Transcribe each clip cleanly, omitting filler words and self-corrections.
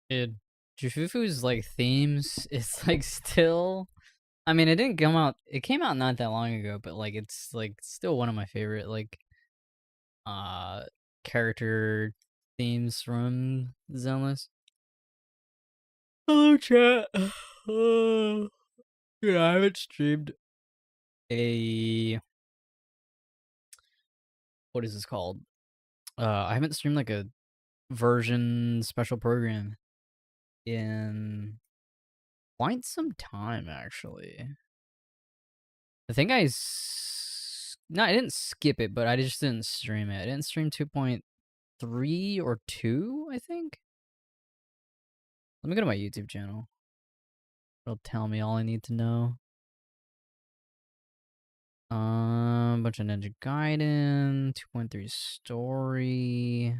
Dude, Jufufu's like themes, it's like still. I mean, it didn't come out. It came out not that long ago, but like it's like still one of my favorite like uh character themes from Zenless. Hello, chat. Yeah, I haven't streamed a what is this called? I haven't streamed like a version special program in quite some time, actually. I think no, I didn't skip it, but I just didn't stream it. I didn't stream 2.3 or 2, I think. Let me go to my YouTube channel. It'll tell me all I need to know. Bunch of Ninja Gaiden, 2.3 story.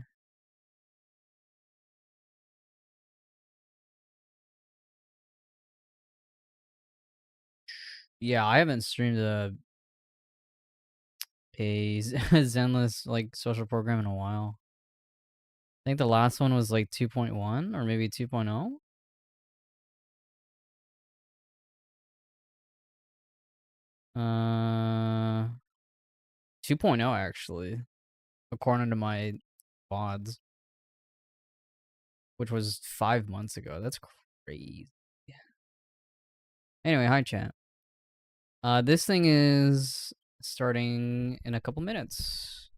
Yeah, I haven't streamed a Zenless like social program in a while. I think the last one was like 2.1 or maybe 2.0. 2.0 actually, according to my VODs, which was 5 months ago. That's crazy. Anyway, hi chat. This thing is starting in a couple minutes.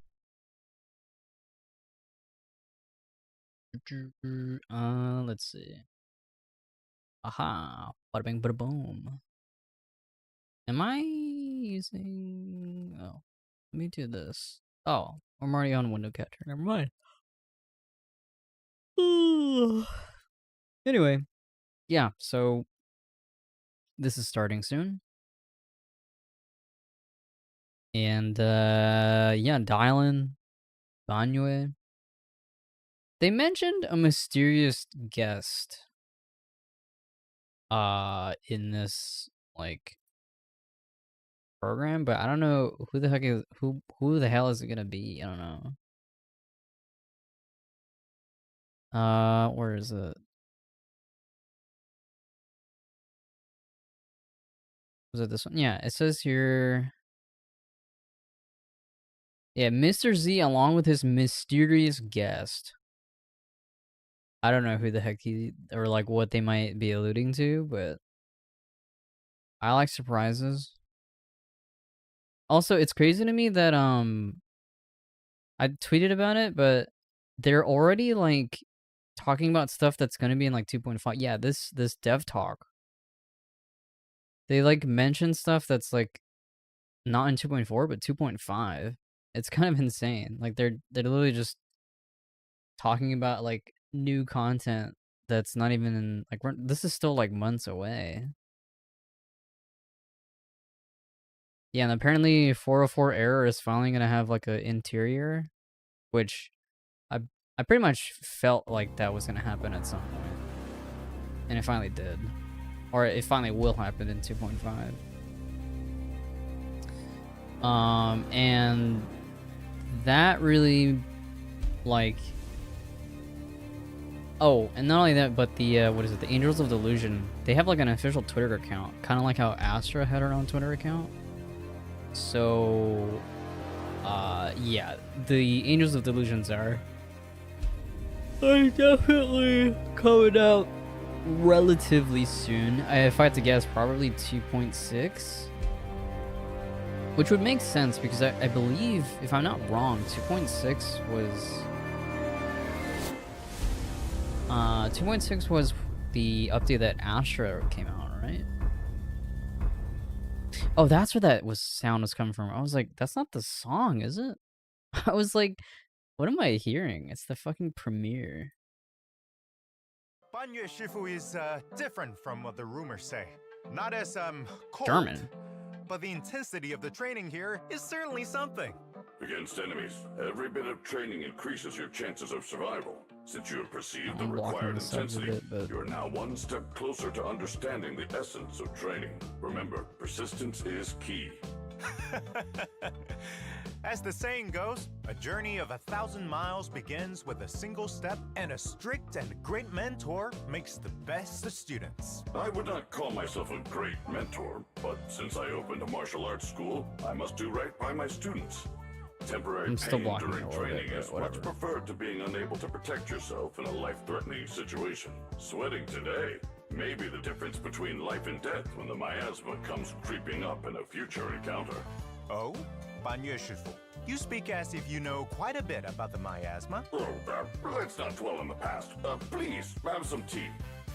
Let's see. Aha, bada bing, bada boom. Am I using? Oh, let me do this. Oh, I'm already on window catcher. Never mind. Anyway, yeah. So this is starting soon, and yeah, Dialyn, Banyue. They mentioned a mysterious guest in this like program, but I don't know who the heck is who the hell is it gonna be? I don't know. Where is it? Was it this one? Yeah, it says here. Yeah, Mr. Z along with his mysterious guest. I don't know who the heck he or like what they might be alluding to, but I like surprises. Also, it's crazy to me that I tweeted about it, but they're already like talking about stuff that's gonna be in like 2.5. Yeah, this dev talk. They like mention stuff that's like not in 2.4 but 2.5. It's kind of insane. Like they're literally just talking about like new content that's not even in like this is still like months away. Yeah, and apparently 404 Error is finally gonna have like an interior, which I pretty much felt like that was gonna happen at some point, and it finally did, or it finally will happen in 2.5. And that really like. Oh, and not only that, but the what is it? The Angels of Delusion. They have like an official Twitter account, kind of like how Astra had her own Twitter account. So, yeah, the Angels of Delusions are definitely coming out relatively soon. If I had to guess, probably 2.6. Which would make sense because I believe, if I'm not wrong, 2.6 was... 2.6 was the update that Astra came out, right? Oh, that's where that sound was coming from. I was like, that's not the song, is it? I was like, what am I hearing? It's the fucking premiere. Banyue Shifu is different from what the rumors say. Not as cold, German. but the intensity of the training here is certainly something. Against enemies, every bit of training increases your chances of survival. Since you have perceived the required intensity, you are now one step closer to understanding the essence of training. Remember, persistence is key. As the saying goes, a journey of 1,000 miles begins with a single step, and a strict and great mentor makes the best of students. I would not call myself a great mentor, but since I opened a martial arts school, I must do right by my students. Temporary pain during training is much preferred to being unable to protect yourself in a life-threatening situation. Sweating today may be the difference between life and death when the miasma comes creeping up in a future encounter. Oh? Banyue Shifu, you speak as if you know quite a bit about the miasma. Oh, let's not dwell on the past. Please, have some tea.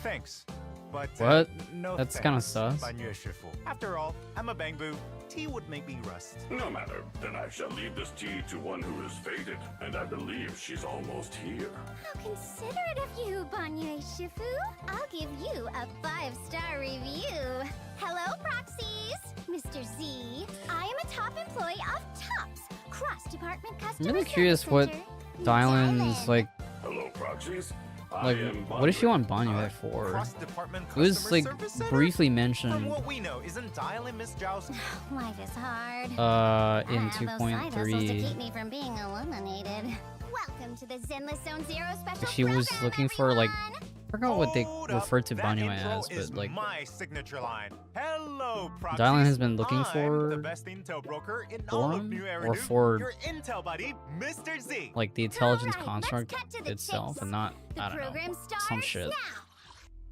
Thanks. But, what? No That's thanks, kind of sus. Banyue Shifu. After all, I'm a bangbu. Tea would make me rust. No matter. Then I shall leave this tea to one who is fated, and I believe she's almost here. How considerate of you, Banyue Shifu. I'll give you a 5-star review. Hello, proxies. Mr. Z, I am a top employee of TOPS, Cross-Department Customer I'm really Service curious what Center. Dialyn's like. Hello, proxies. Like, what does she want Banyue for? Cross-department It was customer like service center? briefly From mentioned. what we know, isn't Dialyn Miss Zhao's? Life is hard. In Those side hustles to 2.3. keep me from being eliminated. Welcome to the Zenless Zone Zero special She was program, looking for like, everyone. I forgot what they Hold up, referred to that Banyue intro as, is but like my signature line. Hello, proxies. Dialyn has been looking I'm for the best intel broker in all of him, New or Eridu, for your intel buddy, Mr. Z. like the intelligence Alright, let's construct cut to the itself, chase. and not The I don't know program starts some shit. now.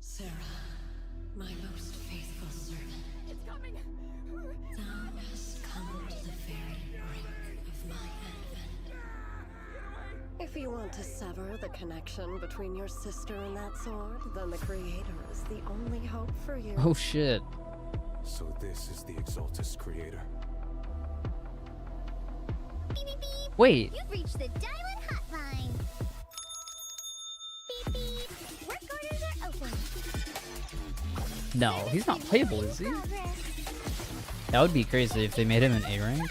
Sarah, my most faithful servant, It's coming. thou hast come to the very brink of my advent. If you want to sever the connection between your sister and that sword, then the Creator is the only hope for you. Oh shit! So this is the Exaltus Creator. Beep, beep, beep. Wait, You've reached the Dialyn hotline. Beep beep. Work orders are open. no, he's not playable, is he? Progress. That would be crazy if they made him an A rank.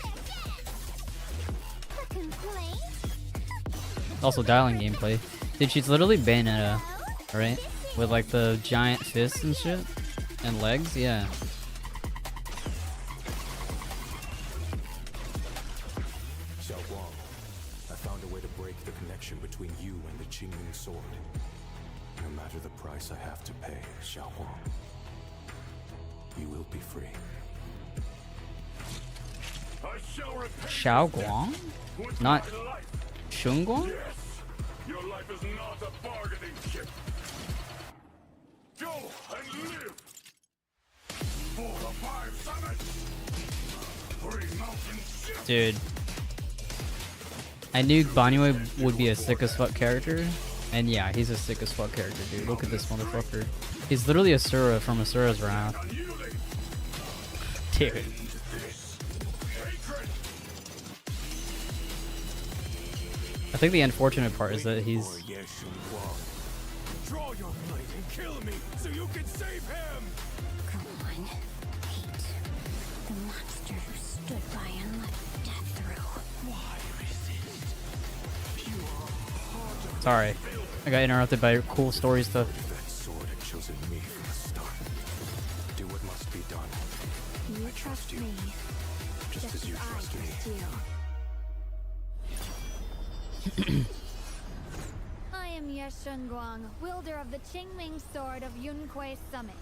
A complaint? Also, Dialyn gameplay. Dude, she's literally Bayonetta, right? With like the giant fists and shit, and legs. Yeah. Xiao Guang, I found a way to break the connection between you and the Qingming sword. No matter the price I have to pay, Xiao Guang, you will be free. I shall repay Xiao Guang, with not my life. Shun Guang. Yes, your life is not a bargaining chip. Go and live. For the 5 summits. 3 mountains. Dude, I knew Banyue would be a sick as fuck character, and yeah, he's a sick as fuck character, dude. Look at this motherfucker. He's literally Asura from Asura's Wrath. Unyielding. Dude. This hatred. I think the unfortunate part is that he's Or Ye Shun Guang. Draw your blade and kill me so you can save him! Come on. Hate. The monster who stood by and let death through. Why resist? You are part of sorry. I got interrupted by cool story stuff. that sword had chosen me from the start. Do what must be done, You I trust you. me. just as you I trust me. trust you. I am Ye Shun Guang, wielder of the Qingming sword of Yunquai Summit.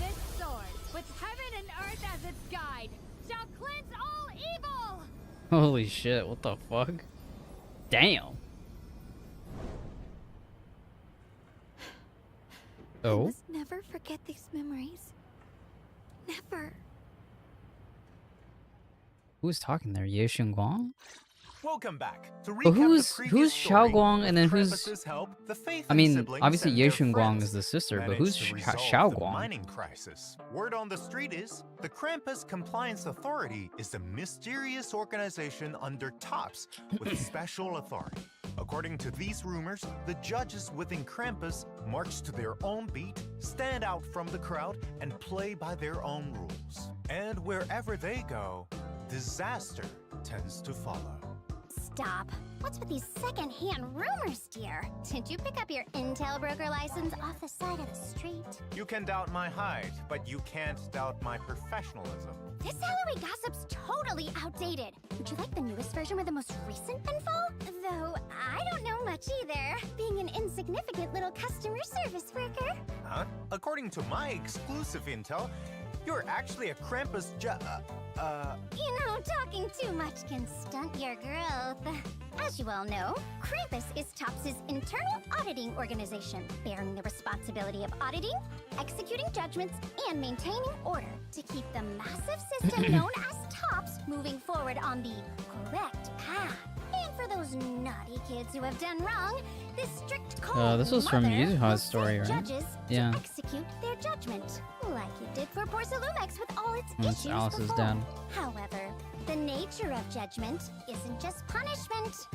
This sword, with heaven and earth as its guide, shall cleanse all evil! Holy shit, what the fuck? Damn. I Oh? must never forget these memories. Never. Who's talking there? Ye Shun Guang? Welcome back. To recap But who's the previous Xiao story, Guang and then with who's Krampus's help, the Faith I and mean, siblings obviously and Ye their Shun Guang friends is the sister, but managed who's to resolve Xiao the Guang? mining crisis. Word on the street is the Krampus Compliance Authority is a mysterious organization under TOPS with special authority. According to these rumors, the judges within Krampus march to their own beat, stand out from the crowd, and play by their own rules. And wherever they go, disaster tends to follow. Stop. What's with these second-hand rumors, dear? Did you pick up your intel broker license off the side of the street? You can doubt my height, but you can't doubt my professionalism. This salary gossip's totally outdated. Would you like the newest version with the most recent info? Though I don't know much either, being an insignificant little customer service worker. Huh? According to my exclusive intel, you're actually a Krampus You know, talking too much can stunt your growth. As you all know, Krampus is TOPS' internal auditing organization, bearing the responsibility of auditing, executing judgments, and maintaining order to keep the massive system known as TOPS moving forward on the correct path. And for those naughty kids who have done wrong, this strict cold this was from mother Yuzuha's will story, send right? judges Yeah. to execute their judgment, like it did for Porcelumex with all its That's issues Alice's before. dad. However, the nature of judgment isn't just punishment.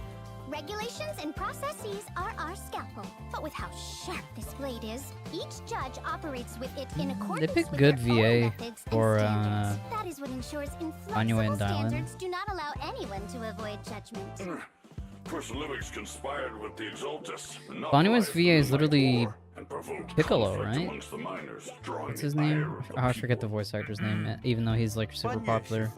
Regulations and processes are our scalpel, but with how sharp this blade is, each judge operates with it in accordance picked with good their own VA methods for, and standards. That is what ensures Anya inflexible and Dialyn. standards do not allow anyone to avoid judgment. Porcelumex conspired with the Exaltus. Banyua's VA is literally Piccolo, conflict right? amongst the miners, drawing What's his the name? ire of the Oh, I forget the people. voice actor's name, even though he's like super Banyu popular. Shifu,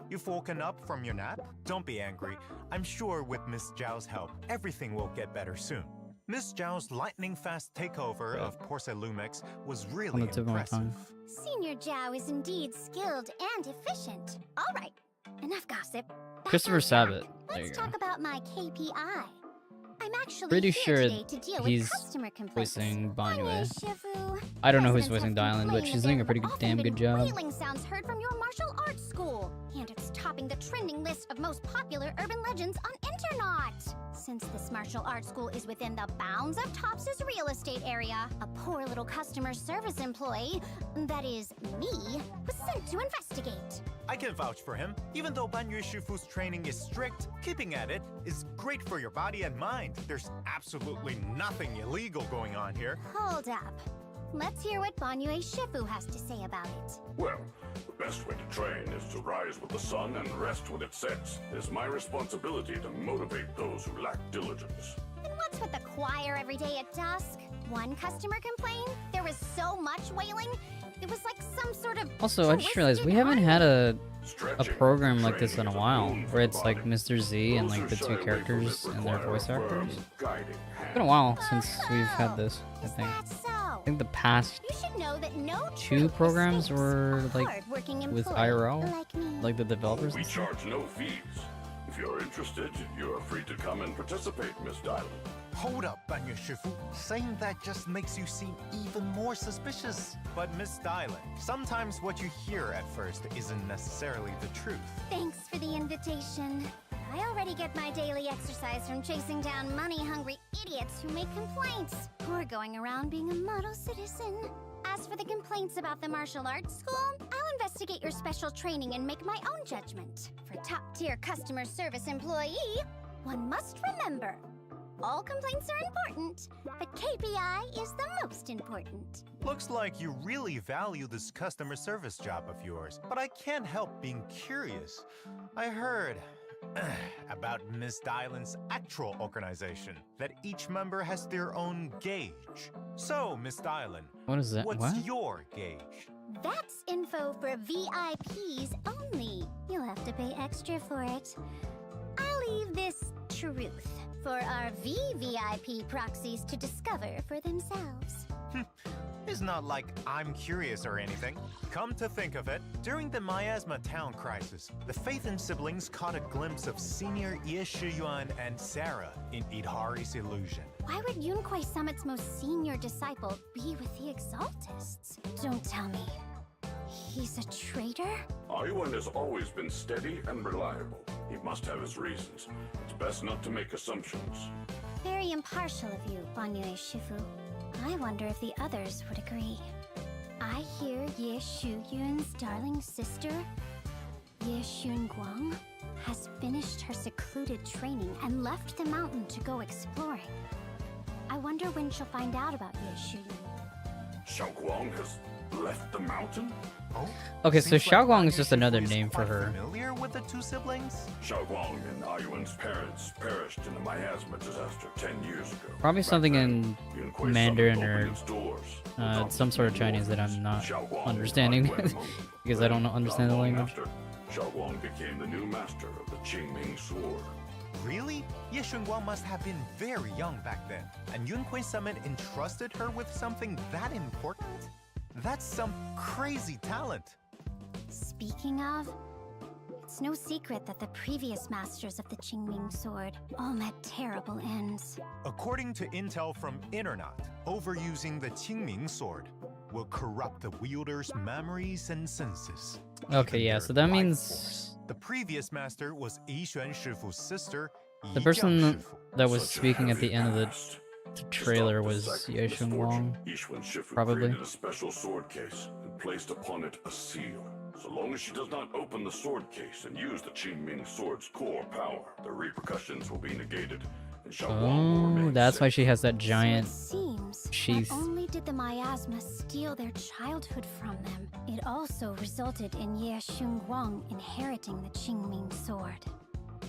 you've woken up from your nap? Don't be angry. I'm sure with Miss Zhao's help, everything will get better soon. Miss Zhao's lightning-fast takeover of Porcelumex was On really the tip of my impressive. tongue. Senior Zhao is indeed skilled and efficient. All right, enough gossip. Back Christopher on Sabat. track. There you Let's go. talk about my KPI. I'm actually Pretty here sure today to deal he's with customer complaints. voicing Banyue. Shifu. I don't know who's Residents voicing have Dialyn, but complained she's that doing a there pretty have often damn good been job. wailing sounds heard from your martial arts school, and it's topping the trending list of most popular urban legends on Internet. Since this martial arts school is within the bounds of TOPS' real estate area, a poor little customer service employee, that is me, was sent to investigate. I can vouch for him. Even though Banyu Shifu's training is strict, keeping at it is great for your body and mind. There's absolutely nothing illegal going on here. Hold up. Let's hear what Banyue Shifu has to say about it. Well, the best way to train is to rise with the sun and rest when it sets. It is my responsibility to motivate those who lack diligence. And what's with the choir every day at dusk? One customer complained there was so much wailing, it was like some sort of Also, I just realized we twisted haven't had a Stretching program and like this in a training is while, boon for where the it's like body. Mr. Z and Those like who the shy two away from characters it and their require voice a firm, actors. guiding It's been a hand. while since we've had this, I Is think. that so? I think the past You should know that no two true programs escapes were a like hardworking with employee IRL, like me. like the developers We and stuff. charge no fees. If you're interested, you are free to come and participate, Miss Dialyn. Hold up, Banyu Shifu. Saying that just makes you seem even more suspicious. But Miss Dialyn, sometimes what you hear at first isn't necessarily the truth. Thanks for the invitation. I already get my daily exercise from chasing down money-hungry idiots who make complaints, or going around being a model citizen. As for the complaints about the martial arts school, I'll investigate your special training and make my own judgment. For top-tier customer service employee, one must remember, all complaints are important, but KPI is the most important. Looks like you really value this customer service job of yours, but I can't help being curious. I heard about Miss Dialyn's actual organization, that each member has their own gauge. So, Miss Dialyn, What is that? what's What? your gauge? That's info for VIPs only. You'll have to pay extra for it. I'll leave this truth for our VVIP proxies to discover for themselves. It's not like I'm curious or anything. Come to think of it, during the Miasma town crisis, the Phaethon siblings caught a glimpse of senior Ye Shiyuan and Sarah in Idhari's illusion. Why would Yunquai Summit's most senior disciple be with the Exaltists? Don't tell me. He's a traitor? Ayuan has always been steady and reliable. He must have his reasons. It's best not to make assumptions. Very impartial of you, Banyue Shifu. I wonder if the others would agree. I hear Ye Shuyun's darling sister, Ye Guang, has finished her secluded training and left the mountain to go exploring. I wonder when she'll find out about Ye Shuyun. Xiao Guang has left the mountain? Oh, Okay, so seems like Xiaoguang is Ban just Yuexifu another is name for quite her. Familiar with the two siblings? Xiaoguang and Ayuan's parents perished in the miasma disaster 10 years ago. Probably Back something then, in Yunquei Mandarin Summit or opened its doors. Without some sort of new Chinese that orphans, I'm not Xiaoguang understanding went among them. because I don't understand the Not long language. after, Xiaoguang became the new master of the Qingming sword. Really? Ye Shunguang must have been very young back then, and Yunquei Summit entrusted her with something that important? That's some crazy talent. Speaking of, it's no secret that the previous masters of the Qingming sword all met terrible ends. According to intel from Internet, overusing the Qingming sword will corrupt the wielder's memories and senses. Okay, Even yeah, their so that life means force. The previous master was Yi Xuan Shifu's sister, the Yi person Jiang Shifu. that was Such a speaking at heavy the end of the past. trailer To was stop the Ye cycle of Shunguang. misfortune, Yi Xuan Shifu probably. created a special sword case and placed upon it a seal. So long as she does not open the sword case and use the Qingming sword's core power, the repercussions will be negated. And Xiaoguang will Oh, remain that's why safe. she has that giant. So it seems sheath. not only did the miasma steal their childhood from them, it also resulted in Ye Shunguang inheriting the Qingming sword.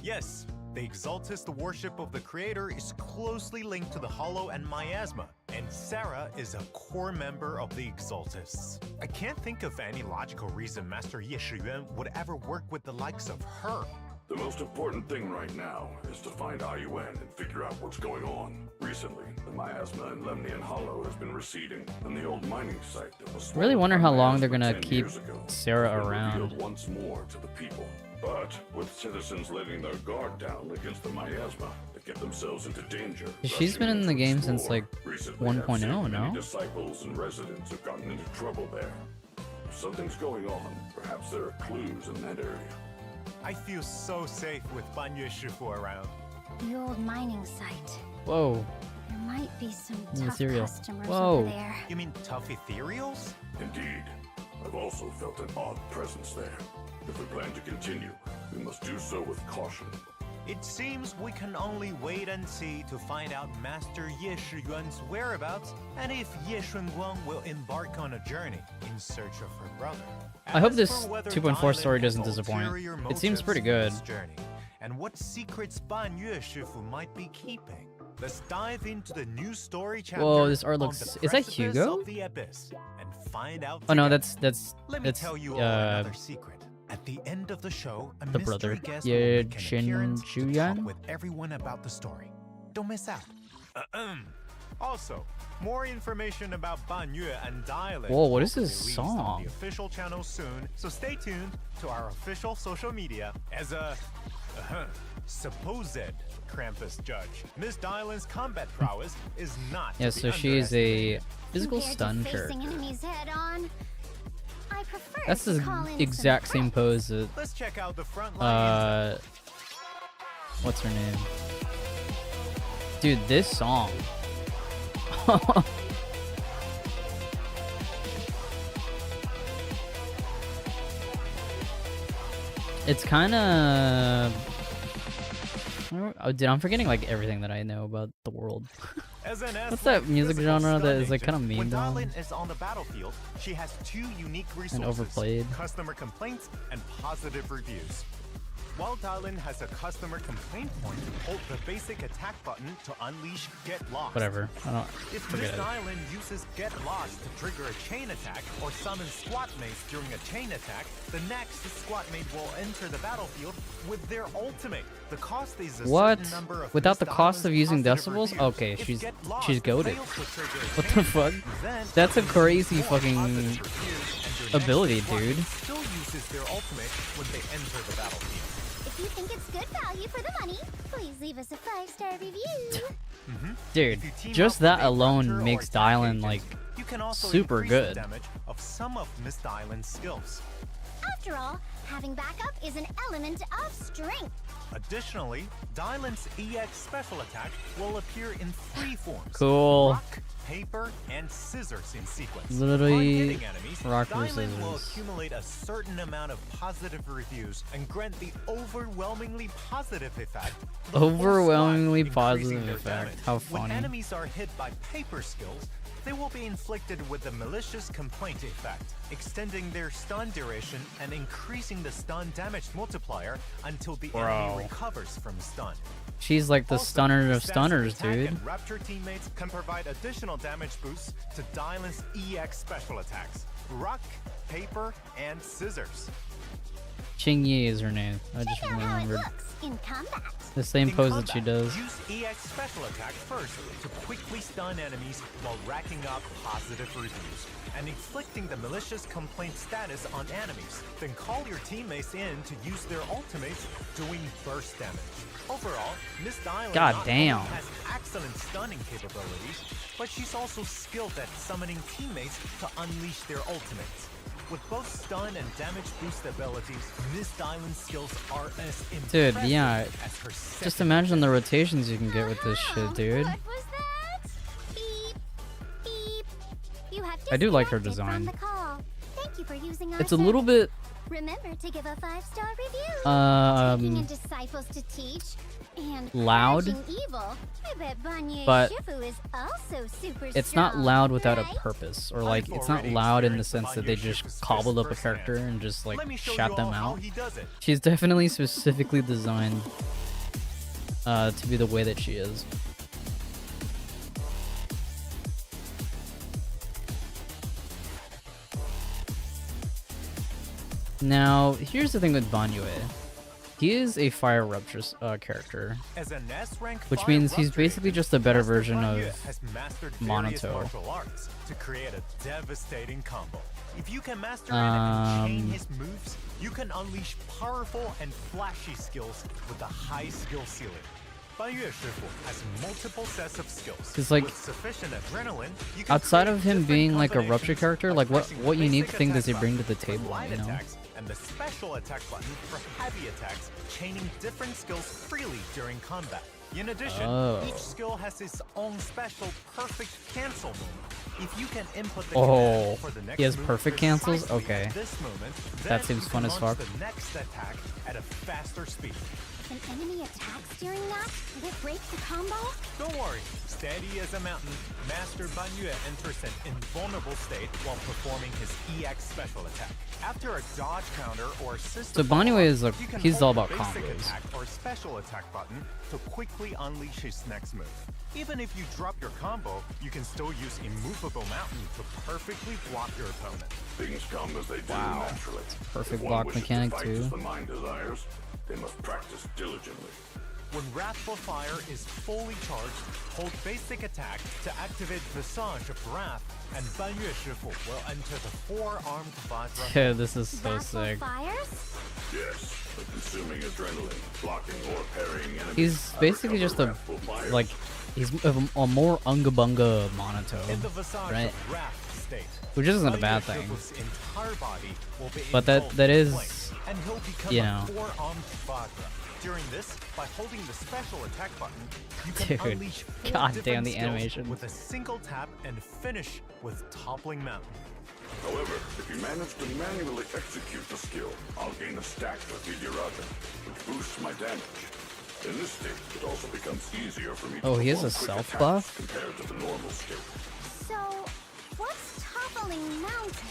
Yes, the Exaltist worship of the creator is closely linked to the Hollow and Miasma, and Sarah is a core member of the Exaltists. I can't think of any logical reason Master Ye Shiyuan would ever work with the likes of her. The most important thing right now is to find Ayuan and figure out what's going on. Recently, the miasma in Lemnian Hollow has been receding, and the old mining site that was Really swallowed wonder by how long miasma they're gonna 10 keep years ago Sarah has been around. revealed once more to the people. But with citizens letting their guard down against the miasma, they get themselves into danger. She's been rushing in the to game explore. since, like, Recently, 1.0, I've seen many no? disciples and residents have gotten into trouble there. If something's going on, perhaps there are clues in that area. I feel so safe with Ban Yue Shifu around. The old mining site. Whoa. There might be some New tough cereal. customers Whoa. over there. You mean tough ethereals? Indeed. I've also felt an odd presence there. If we plan to continue, we must do so with caution. It seems we can only wait and see to find out Master Ye Shiyuan's whereabouts and if Ye Shunguang will embark on a journey in search of her brother. I hope As this for whether 2.4 Dialyn story has doesn't disappoint. ulterior It seems motives pretty in good. this journey, and what secrets Ban Yue Shifu might be keeping. Let's dive into the new story chapter. Whoa, this art on looks- the is that precipice Hugo? of the abyss and find out Oh no, together. that's Let me tell you all another secret. At the end of the show, a the mystery brother. guest Ye will make an Shin appearance to talk Juyan? with everyone about the story. Don't miss out. Also, more information about Ban Yue and Dialyn. Whoa, what will is be this released on song? the official channel soon, so stay tuned to our official social media as a supposed Krampus judge. Miss Dialyn's combat prowess is not. Yeah, to be so she's a underestimated. physical Compared stun to character. facing enemies head on, I prefer That's to the call in some exact same help. pose that Let's check out the front line. what's her name? Dude, this song. It's kind of. Oh, dude, I'm forgetting like everything that I know about the world. As an What's athletic that music physical genre that stun is like agent, kind of when memed on? Dialyn is on the battlefield, she has two unique resources: overplayed. customer complaints and positive reviews. While Dialyn has a customer complaint point, hold the basic attack button to unleash Get Lost. Whatever. I don't If forget Miss it. Dialyn uses Get Lost to trigger a chain attack or summon squat mates during a chain attack, the next squat mate will enter the battlefield with their ultimate. The cost is a What? certain number of Without Miss the cost of Dialyn's using positive decibels? reviews. Okay, If she's Get Lost goated. fails to trigger a What chain, the fuck? then That's a there will be crazy more fucking positive reviews, and your next ability, squad dude. still uses their ultimate when they enter the battlefield. If you think it's good value for the money, please leave us a 5-star review. Dude, If you team just up with that a alone grunter or makes attack Dialyn agent, like you can also super increase good. the damage of some of Miss Dialyn's skills. After all, having backup is an element of strength. Additionally, Dialyn's EX special attack will appear in 3 forms: Cool. rock, paper, and scissors in sequence. Literally Hard-hitting enemies Rock Dialyn will versus accumulate a certain amount of positive reviews and grant the overwhelmingly positive effect. overwhelmingly increasing positive their effect. damage. How When funny. enemies are hit by paper skills, they will be inflicted with the malicious complaint effect, extending their stun duration and increasing the stun damage multiplier until the enemy recovers from stun. She's like the Also, stunner of Static stunners, Attack dude. and Rapture teammates can provide additional damage boosts to Dialyn's EX special attacks: Rock, Paper, and Scissors. Ching Yi is her name. I just Check out how it remembered. looks in combat. The same In pose combat, that she does. Use EX special attack first to quickly stun enemies while racking up positive reviews and inflicting the malicious complaint status on enemies. Then call your teammates in to use their ultimates, doing burst damage. Overall, Miss Dialyn God not damn. only has excellent stunning capabilities, but she's also skilled at summoning teammates to unleash their ultimates. With both stun and damage boost abilities, Miss Dialyn's skills are as impressive Dude, yeah. as her Just second imagine the rotations you can get with this shit, dude. What was that? Beep, beep. You have I do like her disconnected from design. the call. Thank you for using our It's a little service. bit Remember to give a 5-star review. Taking in disciples to teach and loud, crushing evil. I bet Banyu but Shifu is also super it's not strong, loud without a right? purpose, or like I've it's not already loud in the experienced sense that they Banyu just Shifu's cobbled up a firsthand. character and just like Let me show shout you them all how out. he does it. She's definitely specifically designed to be the way that she is. Now, here's the thing with Banyue. He is a Fire Rupture character, As an S-rank which fire means he's rupture basically agent, just a better Master version Banyu of has mastered various Monato. martial arts to create a devastating combo. If you can master it and chain his moves, you can unleash powerful and flashy skills with a high skill ceiling. Banyu Shifu has multiple sets of skills. 'Cause, like, with sufficient adrenaline, you can outside create of him different being like a Rupture combinations character, by like pressing what the unique basic thing does he attack bring to button the for table, light you know? attacks, and the special attack button for heavy attacks, chaining different skills freely during combat. In addition, each skill has its own special perfect cancel move. If you can input the command for the next he has move perfect cancels? precisely Okay. at this moment, That then seems you fun can as launch fuck. the next attack at a faster speed. If an enemy attacks during that, will it break the combo? Don't worry, steady as a mountain, Master Banyu enters an invulnerable state while performing his EX special attack. After a dodge counter or system So Banyu is follow-up, you can he's hold all the about basic combos. attack or special attack button to quickly unleash his next move. Even if you drop your combo, you can still use Immovable Mountain to perfectly block your opponent. Things come as they do naturally. Perfect If one block wishes mechanic to fight too. as the mind desires, they must practice diligently. When Wrathful Fire is fully charged, hold basic attack to activate Visage of Wrath, and Banyu Shifu will enter the four-armed Vajra. Dude, this is so Wrathful sick. fires? Yes, but consuming adrenaline, blocking or parrying enemies. He's basically just a Wrathful fire. like he's a more unga bunga Monato, In the Visage right? of Wrath state, Which isn't a Banyu bad thing. Shifu's entire body will be But that engulfed is, in flame, and he'll become you a know. four-armed Vajra. During this, by holding the special attack button, you can Dude, unleash four god different damn the skills animation. with a single tap and finish with Toppling Mountain. However, if you manage to manually execute the skill, I'll gain a stack of Vidyaraja, which boosts my damage. In this state, it also becomes easier for me to Oh, he has a perform quick self attacks buff? compared to the normal state. So, what's Toppling Mountain?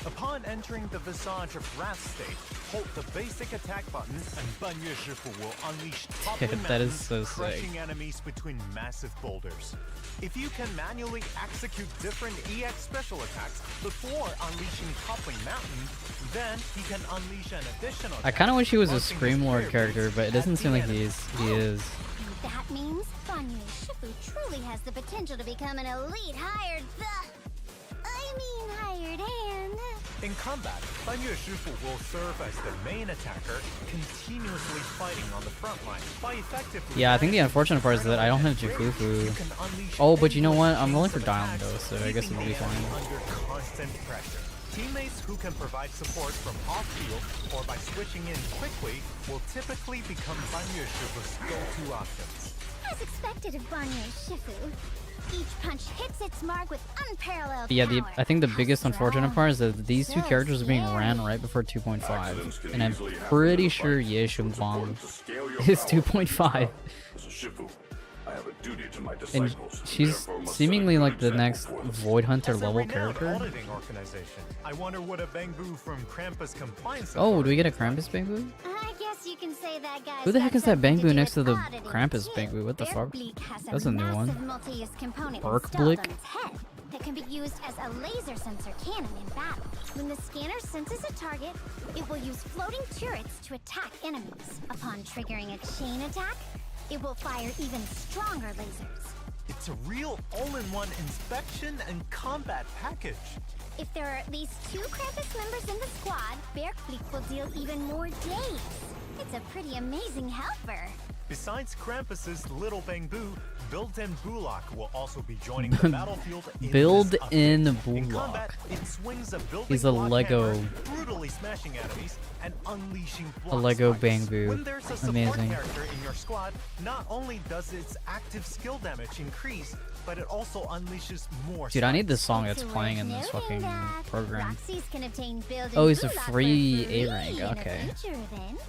Upon entering the Visage of Wrath state, hold the basic attack button and Banyu Shifu will unleash Toppling That is Mountain, so sick. crushing enemies between massive boulders. If you can manually execute different EX special attacks before unleashing Toppling Mountain, then he can unleash an additional I kind of wish he was a launching his Scream Lord fire character, beams but it at doesn't the seem like enemy. he is. And that means Banyu Shifu truly has the potential to become an elite hired hired hand. In combat, Banyu Shifu will serve as the main attacker, continuously fighting on the front line. By effectively Yeah, I think the managing unfortunate part is that I don't have adrenaline and Jifufu. you can unleash Oh, but you know what? endless I'm rolling chains for of Dialyn attacks, though, so I guess keeping it'll be the enemy fine. under constant pressure. Teammates who can provide support from off-field or by switching in quickly will typically become Banyu Shifu's go-to options. As expected of Banyu Shifu, each punch hits its mark with unparalleled But yeah, power. I think the biggest How unfortunate strong? part is that these two So characters are being ran scary. right before 2.5, Accidents can and I'm easily happen pretty in a sure fight, Ye so it's Xiongguang important to scale your is power 2.5. As a Shifu, I have a duty to my And disciples, she's therefore must set a seemingly good like the example next for them. Void Hunter As a level renowned character. auditing organization, I wonder what a Bangbu from Krampus Compliance Oh, do we get a Authority Krampus Bangbu? I guess you can say that guy. Who the heck is that Bangbu next to the Krampus Bangbu? Bangbu? What the fuck? That's That's a new one. Multi-use component Berkblick? installed on its head that can be used as a laser sensor cannon in battle. When the scanner senses a target, it will use floating turrets to attack enemies. Upon triggering a chain attack, it will fire even stronger lasers. It's a real all-in-one inspection and combat package. If there are at least 2 Krampus members in the squad, Berkblick will deal even more days. It's a pretty amazing helper. Besides Krampus's little Bangbu, built-in Bulak will also be joining the battlefield in Built-in this update. In Bulak. combat, it swings a building He's a block Lego- hammer, brutally smashing enemies and unleashing A block Lego spikes. Bangbu. When there's a support Amazing. character in your squad, not only does its active skill damage increase, but it also unleashes more Dude, I need this spikes. song It's that's playing in worth this noting fucking that program. Roxy's can obtain built-in Oh, it's a Bulak for free free A rank, in a okay. future event.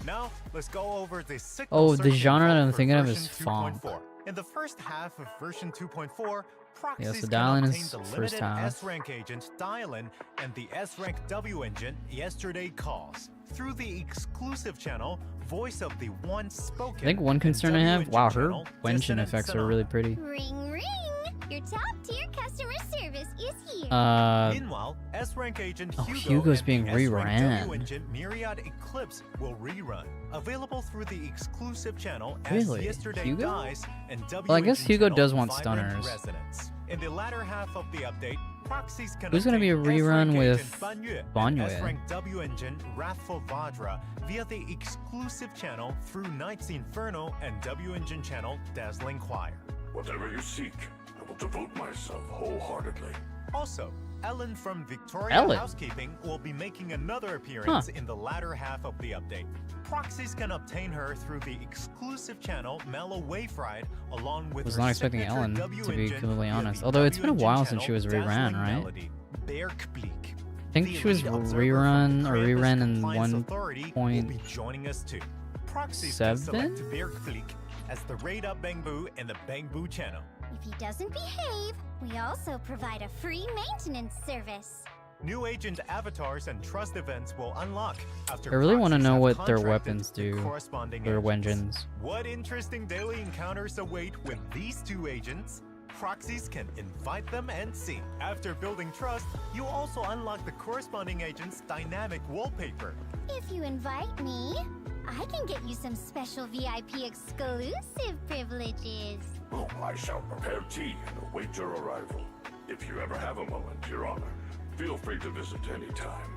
Now, let's go over the signal Oh, the search genre that info I'm for thinking of version is funk. 2.4. In the first half of version 2.4, proxies Yeah, so can Dialyn obtain is the first limited half. S-rank agent Dialyn and the S-rank W engine Yesterday Calls. Through the exclusive channel, voice of the once spoken. I think one and concern I W have, engine wow, her channel, Wenshin Dissonant effects are Sonata. really pretty. Ring ring! Your top-tier customer service is here. Meanwhile, S-rank agent oh, Hugo Hugo's and being the S-rank reran. W engine Myriad Eclipse will rerun. Available through the exclusive channel Really? as Yesterday Hugo? Dies and W Well, I guess engine Hugo channel does want Vibrant stunners. Resonance. In the latter half of the update, proxies can Who's gonna be a obtain rerun S-rank with agent Banyu and Banyu? S-rank W engine Wrathful Vajra via the exclusive channel through Knight's Inferno and W engine channel Dazzling Choir. Whatever you seek, I will devote myself wholeheartedly. Also, Ellen from Victoria Ellen? Housekeeping will be making another appearance in the latter half of the update. Proxies can obtain her through the exclusive channel Mellow Waferide, along with Was her not expecting signature Ellen, W to be engine completely via honest. the Although it's W been a while engine since she was channel reran, Dazzling right? Melody, Berkblick. I think The she was lead observer from rerun or Krampus reran in Compliance Authority will be 1.7? joining us too. Proxies can select Berkblick as the Raid Up Bangbu in the Bangbu channel. If he doesn't behave, we also provide a free maintenance service. New agent avatars and trust events will unlock after I really want to proxies know have what their contracted weapons the do, corresponding their agents. Wenjins. What interesting daily encounters await with these two agents? Proxies can invite them and see. After building trust, you also unlock the corresponding agent's dynamic wallpaper. If you invite me, I can get you some special VIP exclusive privileges. Oh, I shall prepare tea and await your arrival. If you ever have a moment, Your Honor, feel free to visit any time.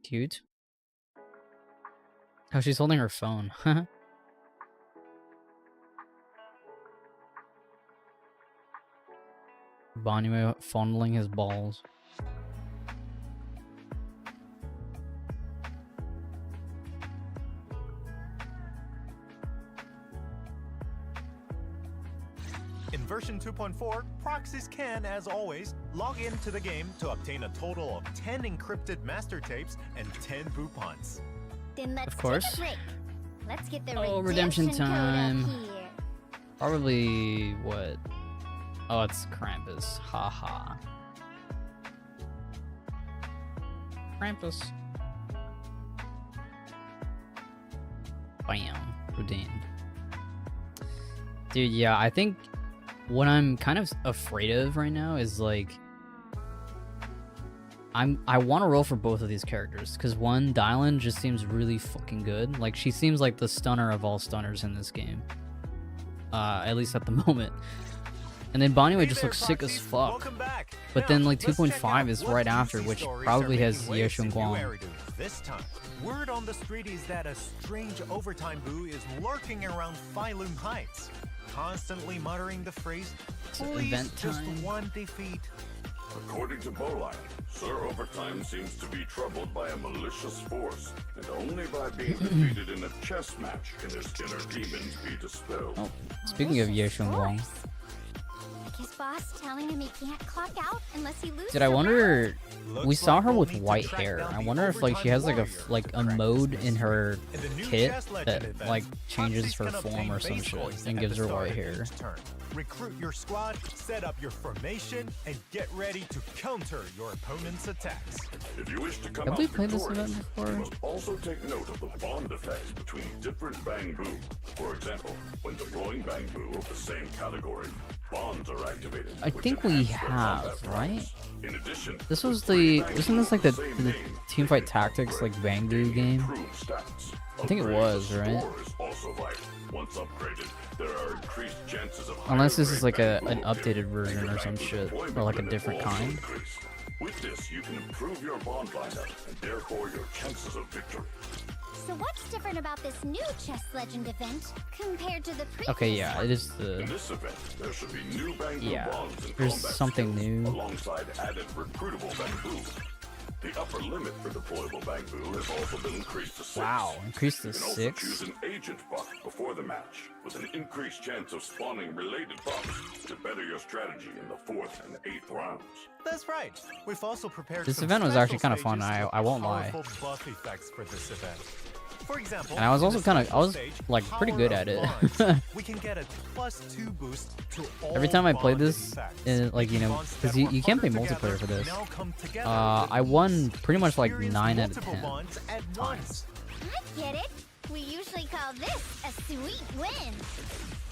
Cute. Oh, she's holding her phone. Banyu fondling his balls. In version 2.4, proxies can, as always, log into the game to obtain a total of 10 encrypted master tapes and 10 boupons. Then let's Of course. take a break. Let's get the Oh, redemption code up time. here. Probably what? Oh, it's Krampus. Haha. Krampus. Bam. Redeemed. Dude, yeah, I think what I'm kind of afraid of right now is like I want to roll for both of these characters because one, Dialyn just seems really fucking good. Like she seems like the stunner of all stunners in this game, at least at the moment. And then Banyu Hey just there, looks sick as Proxies. fuck. Welcome back. But Now, then like let's check 2.5 out is what right juicy after, which stories probably are has making Ye waves in New Xiongguang. Eridu this time. Word on the street is that a strange overtime boo is lurking around Phylum Heights, constantly muttering the phrase, So "Please, event just time. one defeat." According to Bowline, Sir Overtime seems to be troubled by a malicious force, and only by being defeated in a chess match can his inner demons be dispelled. Oh, speaking of Ye Wong. Like his boss telling him he can't clock out unless he loses. Did I wonder? We saw her with white hair. I wonder if like she has like a mode in her kit that like changes her form or some shit and gives her white hair. Recruit your squad, set up your formation, and get ready to counter your opponent's attacks. If you wish to come Have out we played this victorious, event before? you must also take note of the bond effects between different Bangbu. For example, when deploying Bangbu of the same category, bonds are activated. I which think we enhance their have, combat right? prowess. In addition, This was three the Bangbu wasn't this like with the same name Teamfight Tactics like Bangbu gain game? improved stats. I think it Upgrade was, the right? score is also vital. Once upgraded, there are increased chances of Unless this higher is like grade an Bangbu updated appearing, version and your or some Bangbu shit, deployment or like a limit different will also kind. increase. With this, you can improve your bond lineup and therefore your chances of victory. So what's different about this new Chess Legend event compared to the previous? Okay, yeah, one? it is In the this event, there should be new Bangbu Yeah, bonds and there's combat something skills, new. alongside added recruitable Bangbu. The upper limit for deployable Bangbu has also been increased to 6. wow, increased to You can also 6. choose an agent buff before the match, with an increased chance of spawning related buffs to better your strategy in the 4th and 8th rounds. That's right. We've also prepared This some event was special actually kind of fun. stages I with won't lie. powerful buff effects for this event. For example, And I was in also the kinda- I special was, stage, like, pretty good Power at of it. Bonds, we can get a +2 boost to all Every time I played bonded this, effects. like you know, Bonds because that you were can't play harder multiplayer for together this. now come together with I won ease. pretty much like Experience 9 out of multiple 10 bonds at times. once. I get it. We usually call this a sweet win.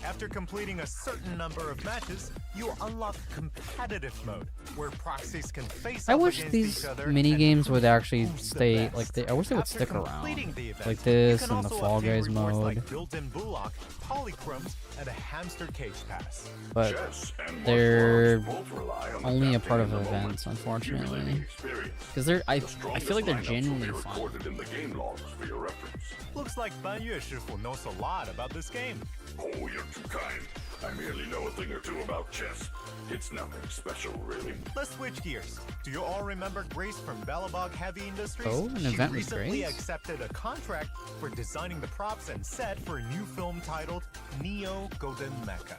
After completing a certain number of matches, you unlock competitive mode, where proxies can face I off wish against these each other mini and games would prove actually who's the stay best. like I wish they would After stick around, completing the event, like you this can and the also Fall obtain Guys rewards mode. like built-in Bullock, Polychromes, and a hamster cage pass. But Chess and martial they're arts both rely on only a adapting part in of the moment, events, unfortunately. accumulating experience. Because they're I The feel like they're strongest lineups will genuinely be fun. recorded in the game logs for your reference. Looks like Ban Yue Shifu knows a lot about this game. Oh, you're too kind. I merely know a thing or two about chess. It's nothing special, really. Let's switch gears. Do you all remember Grace from Balabog Heavy Industries? Oh, an she event with recently Grace? accepted a contract for designing the props and set for a new film titled Neo Golden Mecha.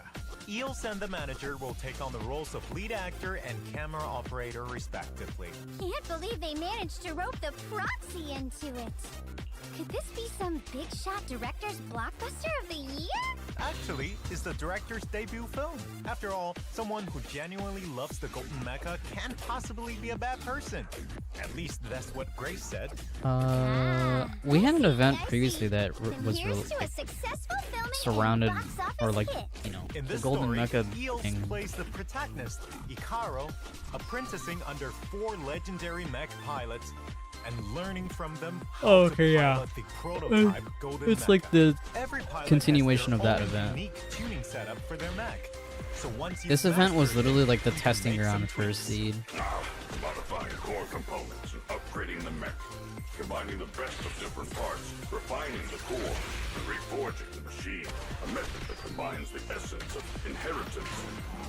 Eels and the manager will take on the roles of lead actor and camera operator respectively. Can't believe they managed to rope the proxy into it. Could this be some big shot director's blockbuster of the year? Actually, it's the director's debut film. After all, someone who genuinely loves the Golden Mecha can't possibly be a bad person. At least that's what Grace said. We had an event I see. previously that Then was here's to a like successful filming surrounded and box office or like hit. you know In the this Golden story, Mecha Eels thing. plays the protagonist, Ikaro, apprenticing under 4 legendary mech pilots and learning from them how Okay, to yeah. pilot the prototype Golden It's Mecha. like the Every pilot continuation has of that their own event. unique tuning setup for their mech. So once you This event was master it, literally like the you can testing make ground some for tweaks. Seed. Now, modifying core components and upgrading the mech. Combining the best of different parts, refining the core, and reforging the machine. A method that combines the essence of inheritance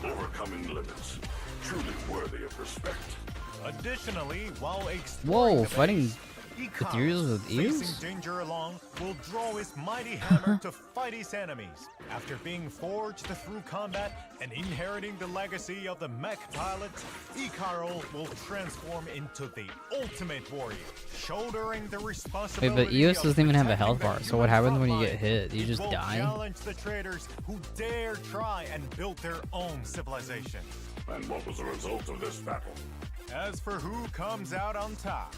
and overcoming limits. Truly worthy of respect. Additionally, while exploring Whoa, the fighting base, with ears with ears? facing danger along, will draw his mighty hammer to fight his enemies. After being forged through combat and inheriting the legacy of the mech pilots, Ikaro will transform into the ultimate warrior, shouldering the Wait, responsibility but EOS of doesn't even have a health protecting bar, the so what human happens when you frontline. get hit? You He just will die? challenge the traitors who dare try and build their own civilization. And what was the result of this battle? As for who comes out on top,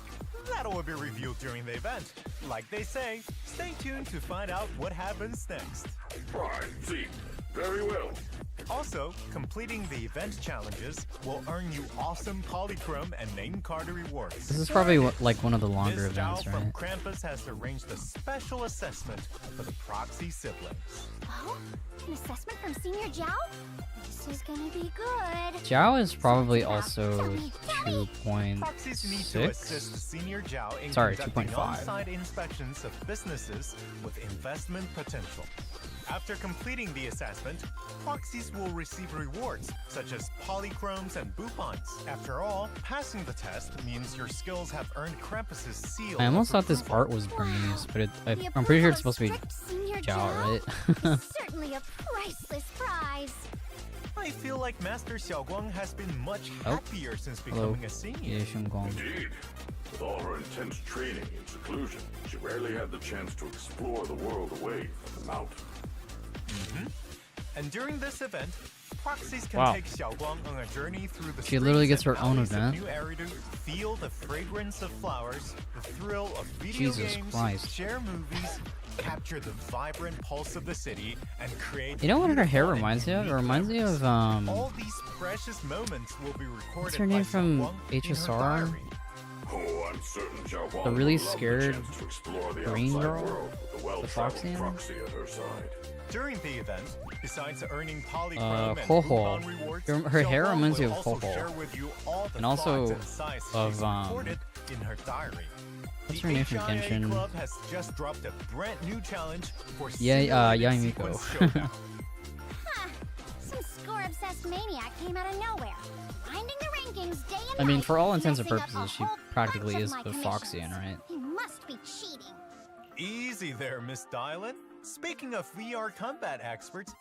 that will be revealed during the event. Like they say, stay tuned to find out what happens next. Right, see. Very well. Also, completing the event challenges will earn you awesome polychrome and name card rewards. This is probably like one of the longer Ms. Zhao events, from right? Krampus has arranged a special assessment for the proxy siblings. Oh, an assessment from Senior Zhao? This is gonna be good. Zhao is probably Tell also me, tell me. Proxies need to assist 2.6. Senior Zhao in Sorry, conducting 2.5. on-site inspections of businesses with investment potential. After completing the assessment, proxies will receive rewards such as polychromes and boopons. After all, passing the test means your skills have earned Krampus's seal. I almost of thought this approval. art was Burmese, but I'm pretty sure it's supposed to be Jiao, right? It's certainly a priceless prize. I feel like Master Xiaoguang has been much happier since Hello. becoming a senior. Ye Shengguang. Indeed. With all her intense training and seclusion, she rarely had the chance to explore the world away from the mountain. And during this event, proxies can Wow. take Xiaoguang on a journey through the She literally streets gets her and own alleys of event. New Eridu, feel the fragrance of flowers, the thrill of video Jesus games, Christ. share movies, capture the vibrant pulse of the city, and create. You know what her hair beautiful and reminds me of? It unique reminds me memories. of All these precious moments will be recorded. what's her by name from Xiaoguang in her HSR? diary. Oh, I'm certain Zhao Guang The really would love scared chance to explore the green outside girl? world with a well-traveled Foxian? proxy at her side. During the event, besides earning polychrome and Ho-Ho. coupon rewards, Her hair Xiaoguang reminds me will of also Ho-Ho. share with you all the And also thoughts and sights of, she's recorded in her diary. what's The her name from HIA Genshin? Club has just dropped a brand new challenge for Yeah, simulated Yaimiko. sequence showdown. Huh. Some score-obsessed maniac came out of nowhere, grinding the rankings day and I mean, night, for all intents and messing up purposes, a she whole practically bunch is of the my Foxian, commissions. right? He must be cheating. Easy there, Miss Dialyn. Speaking of VR combat experts,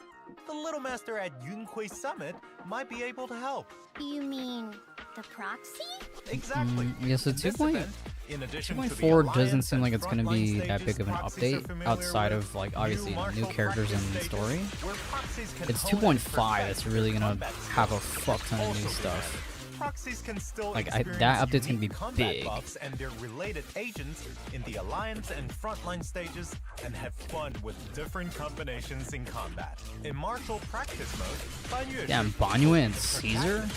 the Little Master at Yunhui Summit might be able to help. You mean the proxy? Exactly. Yeah, so In this 2.4 event, in addition to the 2.4 doesn't Alliance seem and like it's going to be frontline that stages big of an proxies are update familiar outside with, of, like, obviously, new martial characters in practice the story. stages where proxies can It's hone and 2.5 that's really going to combat have a skills. fuck ton of new Also stuff. proxies can still Like, experience that update's gonna unique be combat big. buffs and their related agents in the Alliance and frontline stages and have fun with different combinations in combat. In martial practice mode, Banyu Damn, is Banyu and Caesar?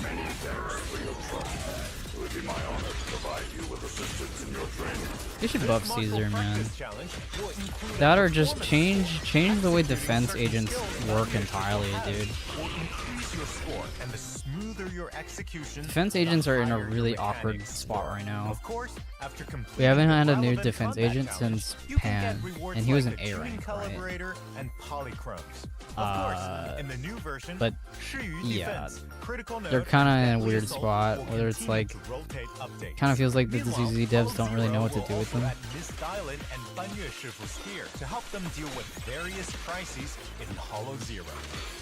Many thanks for your trust. It would be my honor to provide you with assistance in your training. They should This buff martial Caesar, man. practice challenge will include That a or just performance change the way Mastering defense certain agents skills work Banyu entirely, has dude. will increase your score, and the smoother your execution, Defense the agents are in a higher your really awkward mechanics spot score. right now. Of course, after completing We haven't the had a new relevant defense combat agent challenge, since you can Pan, get rewards and he was like an the A tuning rank, right? calibrator and polychromes. Of course, in the new version, but Shiyu yeah, defense, critical they're node, kinda and in a deadly weird assault spot, will whether it's continue like to rotate updates. kind of feels like the Meanwhile, ZZZ devs Hollow don't really know what to Zero do with will them. also add Miss Dialyn and Banyu Shifu's here to help them deal with various crises in Hollow Zero.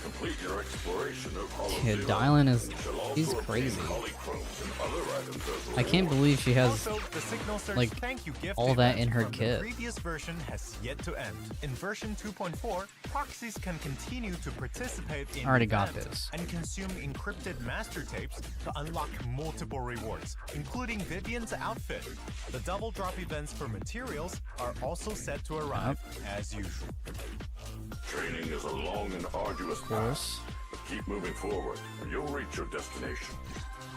Complete your exploration of Hollow Yeah, Zero. Dialyn is You shall also he's obtain crazy. polychromes and other items as I can't believe she has Also, the Signal Search like, thank you gift all that event in her from kit. The previous version has yet to end. In version 2.4, proxies can continue to participate in I already got events this. and consume encrypted master tapes to unlock multiple rewards, including Vivian's outfit. The double drop events for materials are also set to arrive as usual. Training is a long and arduous course. path, but keep moving forward, and you'll reach your destination.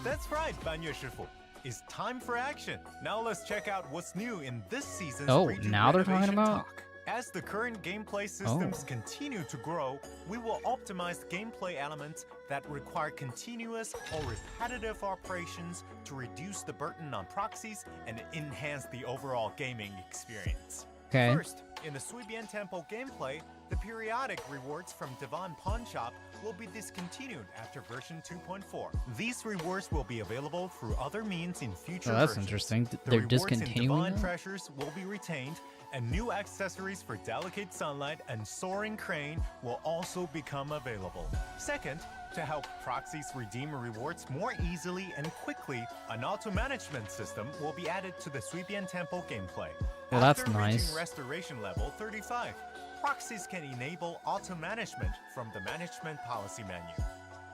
That's right, Banyu Shifu. It's time for action. Now let's check out what's new in this season's Oh, region now they're talking renovation about- talk. As the current gameplay systems continue to grow, we will optimize gameplay elements that require continuous or repetitive operations to reduce the burden on proxies and enhance the overall gaming experience. Okay. First, in the Suibian Temple gameplay, the periodic rewards from Divan Pawn Shop will be discontinued after version 2.4. These rewards will be available through other means in future Oh, that's versions. interesting. The They're rewards in discontinuing Divine that? Treasures will be retained, and new accessories for Delicate Sunlight and Soaring Crane will also become available. Second, to help proxies redeem rewards more easily and quickly, an auto-management system will be added to the Suibian Temple gameplay. Well, that's After nice. reaching restoration level 35, proxies can enable auto-management from the management policy menu.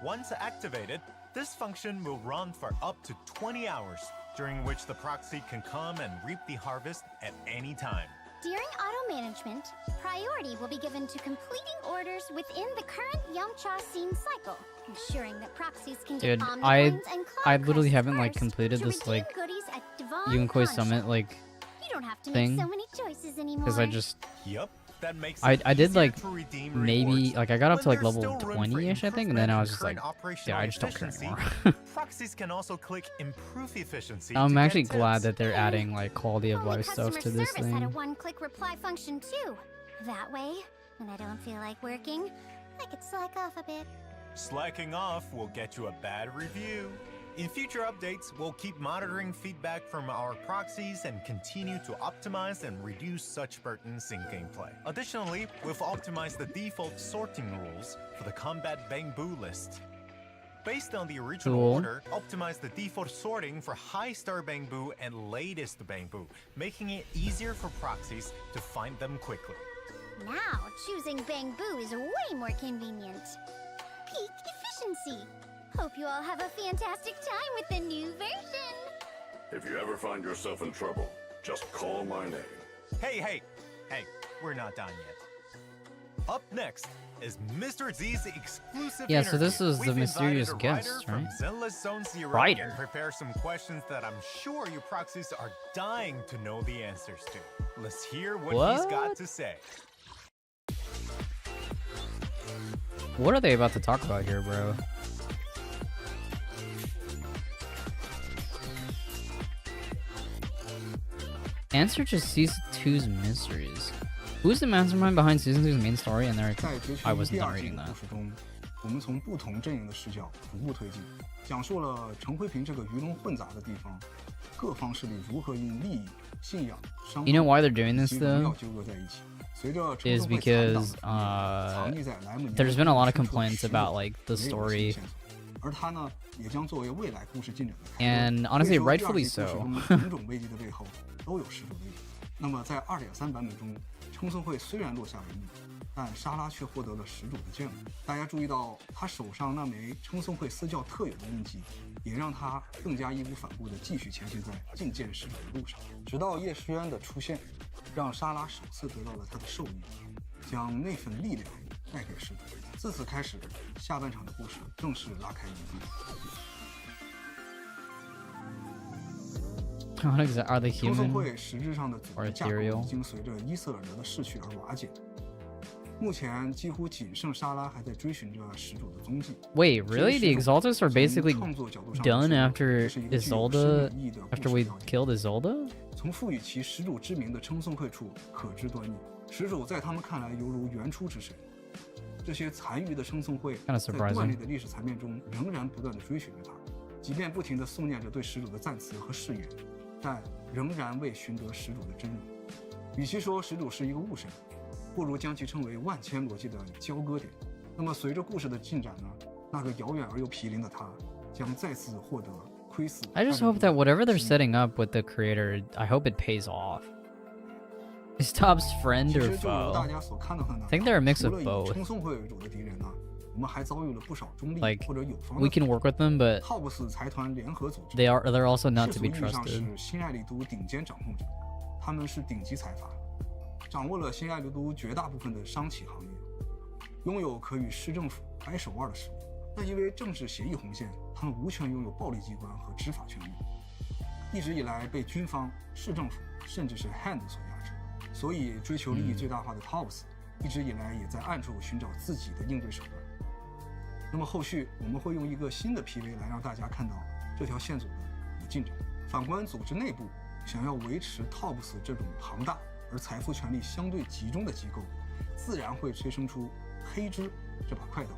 Once activated, this function will run for up to 20 hours, during which the proxy can come and reap the harvest at any time. During auto management, priority will be given to completing orders within the current Yamcha scene cycle, ensuring that proxies can get Dude, omnicoins and I cloud literally crests haven't like first completed to this redeem like goodies at Divan Yunhui Pawn Summit Shop. like You don't have to thing, make so many choices anymore. because I just Yup, that makes I it did easier like to redeem maybe rewards, like I got up but to like there's level still room for 20ish I think, and then I improvement was in just like, current yeah, operational I just don't care efficiency. anymore. Proxies can also click improve efficiency. I'm to get actually glad tips. that they're adding like quality of Only life stuff customer to this service had a thing. one-click reply function too. That way, When I don't feel like working, I could slack off a bit. Slacking off will get you a bad review. In future updates, we'll keep monitoring feedback from our proxies and continue to optimize and reduce such burdens in gameplay. Additionally, we've optimized the default sorting rules for the combat Bangbu list. Based on the original order, optimize the default sorting for high star Bangbu and latest Bangbu, making it easier for proxies to find them quickly. Now, choosing Bangbu is way more convenient. Peak efficiency. Hope you all have a fantastic time with the new version. If you ever find yourself in trouble, just call my name. Hey, we're not done yet. Up next is Mr. Z's exclusive Yeah, so this interview. is the We've mysterious invited a guest, writer right? from Zenless Zone Zero Writer. and prepare some questions that I'm sure you proxies are dying to know the answers to. Let's hear what he's got to say. What are they about to talk about here, bro? Answer to Season 2's mysteries. Who's the mastermind behind Season 2's main story? And there, I was not reading that. 我们从不同阵营的视角逐步推进，讲述了陈辉平这个鱼龙混杂的地方，各方势力如何因利益、信仰、商 You know why they're doing 以 this 及荣耀 though? 纠葛在一起。随着陈 Is 胜会残党 because 藏匿在莱姆尼亚 there's been a lot of 深处的 complaints 石 about 头 like the 也有新 story, 线索，而他呢，也将作为未来故事进展的开端。 and honestly, 可以说第二 rightfully 季故事 so. 中种种危机的背后都有石头的影子。那么在2.3版本中，称颂会虽然落下帷幕，但莎拉却获得了始祖的眷顾。大家注意到他手上那枚称颂会私教特有的印记，也让他更加义无反顾地继续前行在觐见始祖的路上。直到叶诗渊的出现，让莎拉首次得到了他的授意，将那份力量带给始祖。自此开始，下半场的故事正式拉开一步。Are they 称颂 human? 会实质上的组 or 织架构 ethereal? 已经随着伊瑟尔德的逝去而瓦解。目前几乎仅剩莎拉还在追寻着始祖的踪迹。 Wait, really? The Exaltus are basically 从创作角度上 done 来说 after 这是一个具有生 Isolde? 命意义的 After 故 we 事表演。 killed Isolde? 从赋予其始祖之名的称颂会处可知端倪，始祖在他们看来犹如原初之神。这些残余的称颂会 Kinda 在 surprising. 断裂的历史层面中仍然不断地追寻着他，即便不停地诵念着对始祖的赞词和誓言，但仍然未寻得始祖的真容。与其说始祖是一个物神，不如将其称为万千逻辑的交割点。那么随着故事的进展呢，那个遥远而又毗邻的他将再次获得窥伺。 I just hope that whatever they're setting up with the creator, I hope it pays off. Is Top's friend 其 or 实就如大 foe? 家所看到的呢 I think they're a mix 除 of 了以 both. 称颂会为主的敌人呢，我们还遭遇了不少中立 Like, 或者友方 We 的 can work with them, but 套布斯财团联合组织。 they're also not 世 to 俗 be 意义上 trusted. 是新爱丽都顶尖掌控者，他们是顶级财阀，掌握了新爱丽都绝大部分的商企行业，拥有可与市政府掰手腕的实力。但因为政治协议红线，他们无权拥有暴力机关和执法权力，一直以来被军方、市政府甚至是 Hand 所压制。所以，追求利益最大化的 Tops 一直以来也在暗处寻找自己的应对手段。那么后续我们会用一个新的 PV 来让大家看到这条线索的进展。反观组织内部，想要维持 Tops 这种庞大而财富权力相对集中的机构，自然会催生出黑支这把快刀。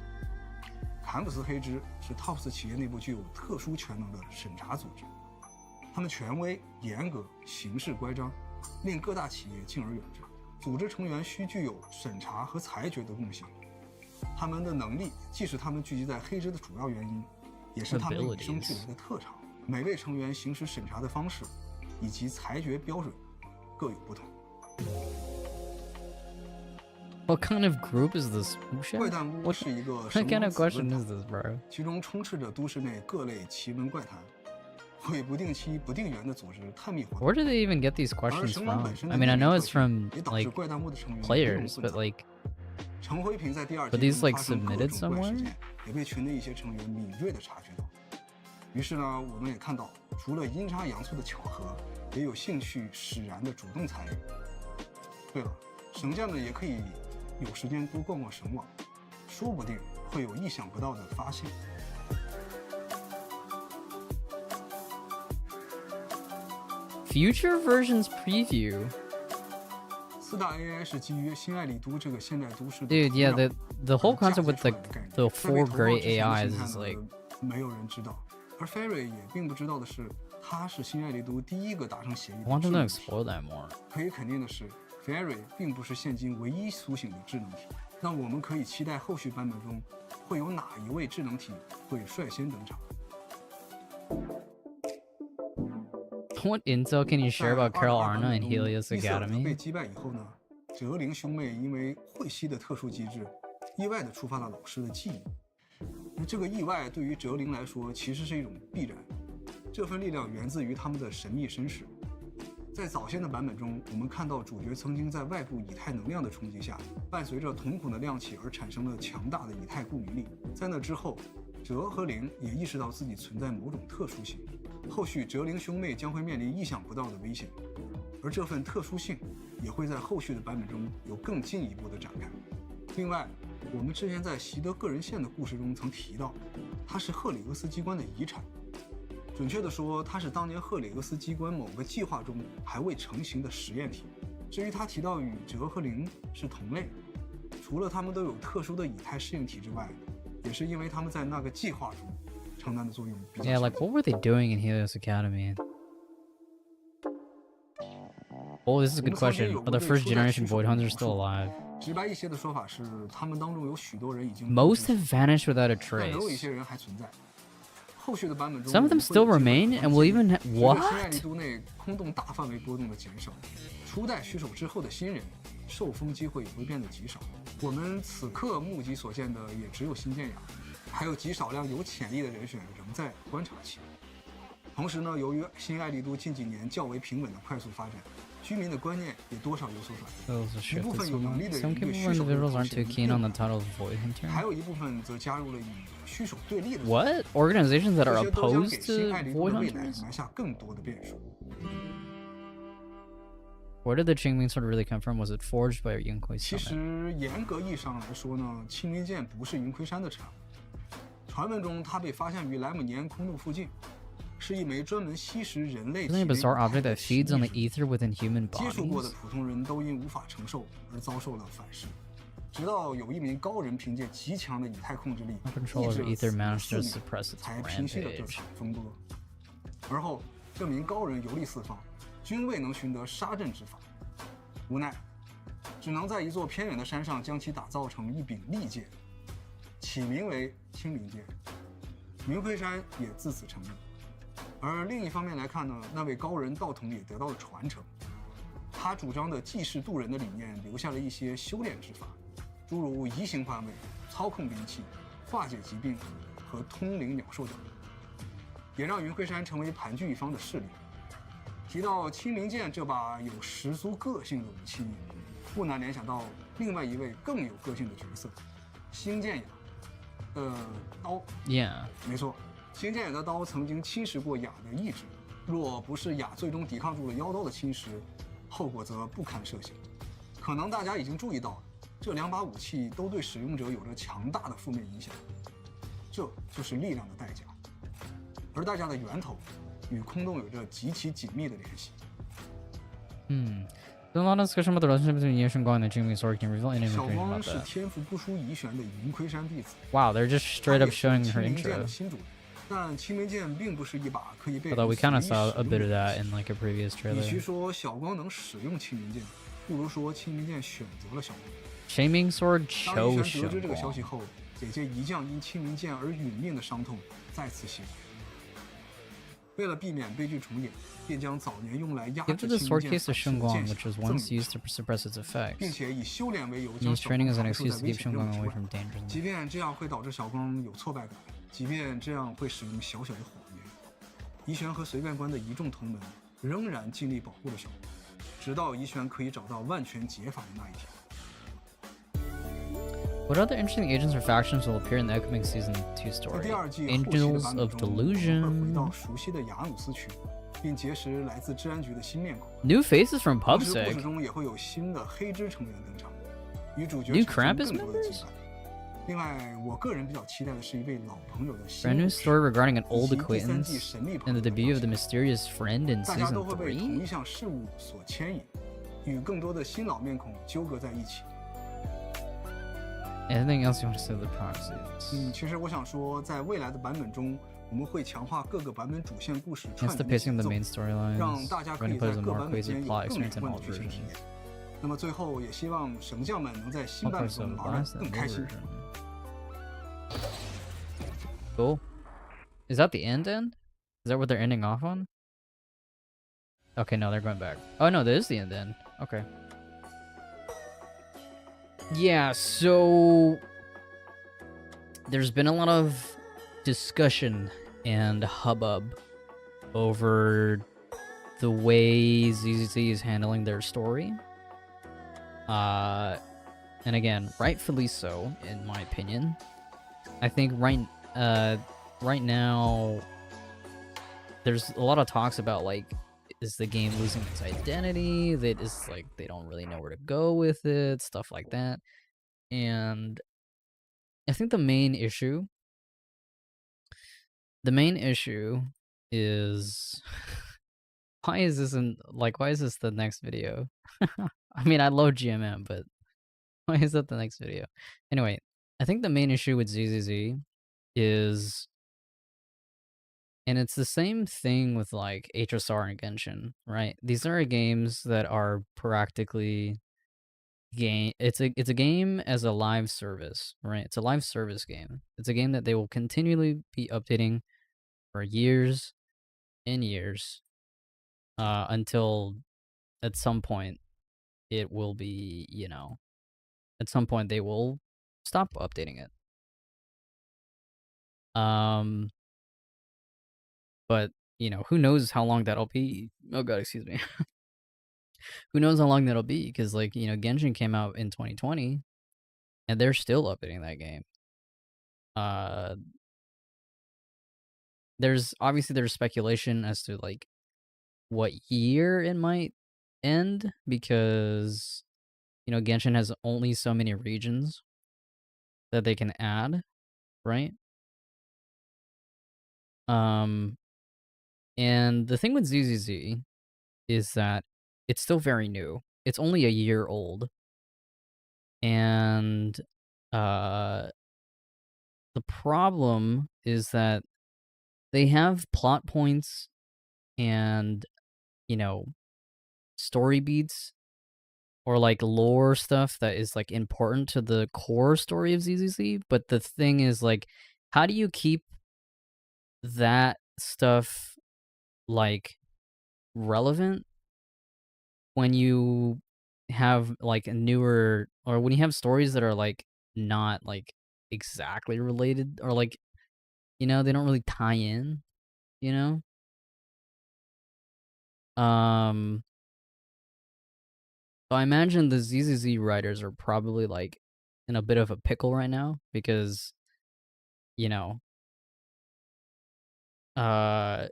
坎普斯黑支是 Tops 企业内部具有特殊权能的审查组织，他们权威、严格、行事乖张，令各大企业敬而远之。组织成员需具有审查和裁决的共性。他们的能力既是他们聚集在黑支的主要原因，也是他们与生俱来的特长。每位成员行使审查的方式以及裁决标准各有不同。What kind of group is this? 怪诞屋 What 是一个 kind of 神 question 论 is this, bro? 其中充斥着都市内各类奇闻怪谈，会不定期不定源的组织探秘活动。 Where do they even get these 而 questions 神王 from? 本身的 I mean, I 秘密 know 特 it's 性 from 也导致 like 怪诞屋的成员 players, 鱼龙混 but 杂 like 陈辉平在第二 But 季 these, 中 like, 发生各 submitted 种怪事 somewhere? 件，也被群内一些成员敏锐地察觉到。于是呢，我们也看到，除了阴差阳错的巧合，也有兴趣使然的主动参与。对了，神将们也可以有时间多逛逛神网，说不定会有意想不到的发现。future versions preview. 4大 AI 是基于新爱丽都这个现代都市的 Dude, yeah, 土壤 the whole concept with 架构出来的概念。 the 在 4 被投放 great 之前的 AIs 形态 is 呢 like 没有人知道，而 Ferry 也并不知道的是，他是新爱丽都第一个达成协议 I 的 want 智 them to 能体。 explore that more. 可以肯定的是 ，Ferry 并不是现今唯一苏醒的智能体。那我们可以期待后续版本中会有哪一位智能体会率先登场。 What intel can you share about Carol 在 Arna 22 and 版本中 Helios 伊瑟尔德被 Academy? 击败以后呢，哲林兄妹因为会吸的特殊机制，意外地触发了老师的记忆。那这个意外对于哲林来说其实是一种必然，这份力量源自于他们的神秘身世。在早先的版本中，我们看到主角曾经在外部以太能量的冲击下，伴随着瞳孔的亮起而产生了强大的以太共鸣力。在那之后，哲和灵也意识到自己存在某种特殊性，后续哲灵兄妹将会面临意想不到的危险，而这份特殊性也会在后续的版本中有更进一步的展开。另外，我们之前在习德个人线的故事中曾提到，它是赫里俄斯机关的遗产。准确地说，它是当年赫里俄斯机关某个计划中还未成型的实验体。至于他提到与哲和灵是同类，除了他们都有特殊的以太适应体之外，也是因为他们在那个计划中承担的作用比较 Yeah, 小。 like what were they doing in Helios Academy? Oh, this is a good question. Are the first generation Void Hunters still alive? 直白一些的说法是，他们当中有许多人已经 Most have vanished without a 但仍有一 trace. 些人还存在。后续的版本中 Some of them still remain and will even 随着新爱 what? 丽都内空洞大范围波动的减少，初代虚手之后的新人受封机会也会变得极少。我们此刻目击所见的也只有新建雅，还有极少量有潜力的人选仍在观察期。同时呢，由于新爱丽都近几年较为平稳的快速发展，居民的观念也多少有所转变。 Those are 一部 shifted 分 so 有能力 much. 的 Some 人对 capable 虚手的 individuals 贡 aren't too 献 keen 并 on 不 the 高， title of Void Hunter. 还有一部分则加入了与虚手对立的 What? Organizations that 这 are 些都将给 opposed 新 to 爱丽都 Void 的未来 Hunters? 埋下更多的变数。 Where did the Qingming sword really come from? Was it forged by Yunhui 其 Summit? 实严格意义上来说呢，青明剑不是云魁山的产物。传闻中，它被发现于莱姆尼安空洞附近，是一枚专门吸食人类 Isn't 体 it a 内 bizarre 以太 object 的 that 奇 feeds on 异 the 之物 ether within human 接触过的 bodies? 普通人都因无法承受而遭受了反噬。直到有一名高人凭借极强的以太控制力， Control 抑 of 制了 ether 此的 managed 肆 to 虐， suppress its 才平息了这 rampage. 场风波。而后，这名高人游历四方，均未能寻得杀阵之法，无奈，只能在一座偏远的山上将其打造成一柄利剑，起名为青明剑。云魁山也自此成立。而另一方面来看呢，那位高人道统也得到了传承。他主张的济世渡人的理念，留下了一些修炼之法，诸如移形换位、操控兵器、化解疾病和通灵鸟兽等，也让云魁山成为盘踞一方的势力。提到青明剑这把有十足个性的武器，不难联想到另外一位更有个性的角色——星剑雅。刀， Yeah. 没错，星剑雅的刀曾经侵蚀过雅的意志，若不是雅最终抵抗住了妖刀的侵蚀，后果则不堪设想。可能大家已经注意到，这两把武器都对使用者有着强大的负面影响，这就是力量的代价，而代价的源头与空洞有着极其紧密的联系。There's a lot of discussion about the relationship between Yin Shen Guang and the Qingming sword. Can you reveal any 小 information 光 about 是 that? 天赋不输遗玄的云魁山弟子， Wow, they're just straight 他 up 也是 showing 青 her 明剑 intro. 的新主人。但青明剑并不是一把可以被 Although we kind of 随意 saw 使 a 用 bit 的 of 武 that 器 in like a previous 与其 trailer. 说小光能使用青明剑，不如说青明剑选择了小光。 Qingming sword 当 chose 一玄得知这个消 Shen 息后，姐姐一将因青明剑而殒命的伤痛再次袭来。为了避免悲剧重演，便将早年用来压 Give 制 the 青明 sword 剑 case to 反噬 Shen 的 Guang, 剑 which 匣 was 赠 once 予 used to suppress its 并 effects. 且以修炼为由，将 Use 小 training 光 as an 排 excuse 除 to 在危 keep 险 Shen 任务 Guang 之 away 外。 from dangers. 即便这样会导致小光有挫败感，即便这样会使用小小的谎言，怡玄和随便官的一众同门仍然尽力保护了小光，直到怡玄可以找到万全解法的那一天。 What other interesting agents or factions will appear in the upcoming season 2在 story? 第二季后期的 Angels 版 of 本中，我们会回 Delusion. 到熟悉的雅努斯区，并结识来自治安局的新面孔。 New faces from 同时，故事 PubSec. 中也会有新的黑之成员登场，与主角 New 产生 Krampus 更多的 members? 羁绊。另外，我个人比较期待的是一位老朋友的 Brand 新 new 故事 story regarding an 以 old 及第三季 acquaintance 神秘朋 and 友 the 的 debut of the 发现 mysterious friend in 大家 season 都会被同 3. 一项事物所牵引，与更多的新老面孔纠葛在一起。Anything else you want to say to the proxies? 其实我想说，在未来的版本中，我们会强化各个版本主线故事 It's 串 the 联的 pacing 节 of the 奏， main storylines. 让大家可以 Running 在 plays a 各 more 版本 crazy 间有 plot 更连 experience in 贯 all 的剧情体 versions. 验。那么最后，也希望神将们能在新 I'll 版 play 本 so 中玩 last 得 and 更 new 开心。 version. Cool. Is that the end? Is that what they're ending off on? Okay, no, they're going back. Oh no, that is the end. Okay. Yeah, so there's been a lot of discussion and hubbub over the way ZZZ is handling their story. And again, rightfully so, in my opinion. I think right now there's a lot of talks about, like, is the game losing its identity? That is, like, they don't really know where to go with it, stuff like that. And I think the main issue is why is this the next video? I mean, I love GMM, but why is that the next video? Anyway, I think the main issue with ZZZ is, and it's the same thing with, like, HSR and Genshin, right? These are games that are practically it's a game as a live service, right? It's a live service game. It's a game that they will continually be updating for years and years, until at some point it will be, at some point they will stop updating it. But, who knows how long that'll be. Oh god, excuse me. Who knows how long that'll be, because, like, Genshin came out in 2020, and they're still updating that game. There's speculation as to, like, what year it might end, because, Genshin has only so many regions that they can add, right? And the thing with ZZZ is that it's still very new. It's only a year old. And the problem is that they have plot points and, story beats or, like, lore stuff that is, like, important to the core story of ZZZ, but the thing is, like, how do you keep that stuff, like, relevant when you have, like, newer, or when you have stories that are, like, not, like, exactly related, or, like, they don't really tie in, you know? So I imagine the ZZZ writers are probably, like, in a bit of a pickle right now, because, uh,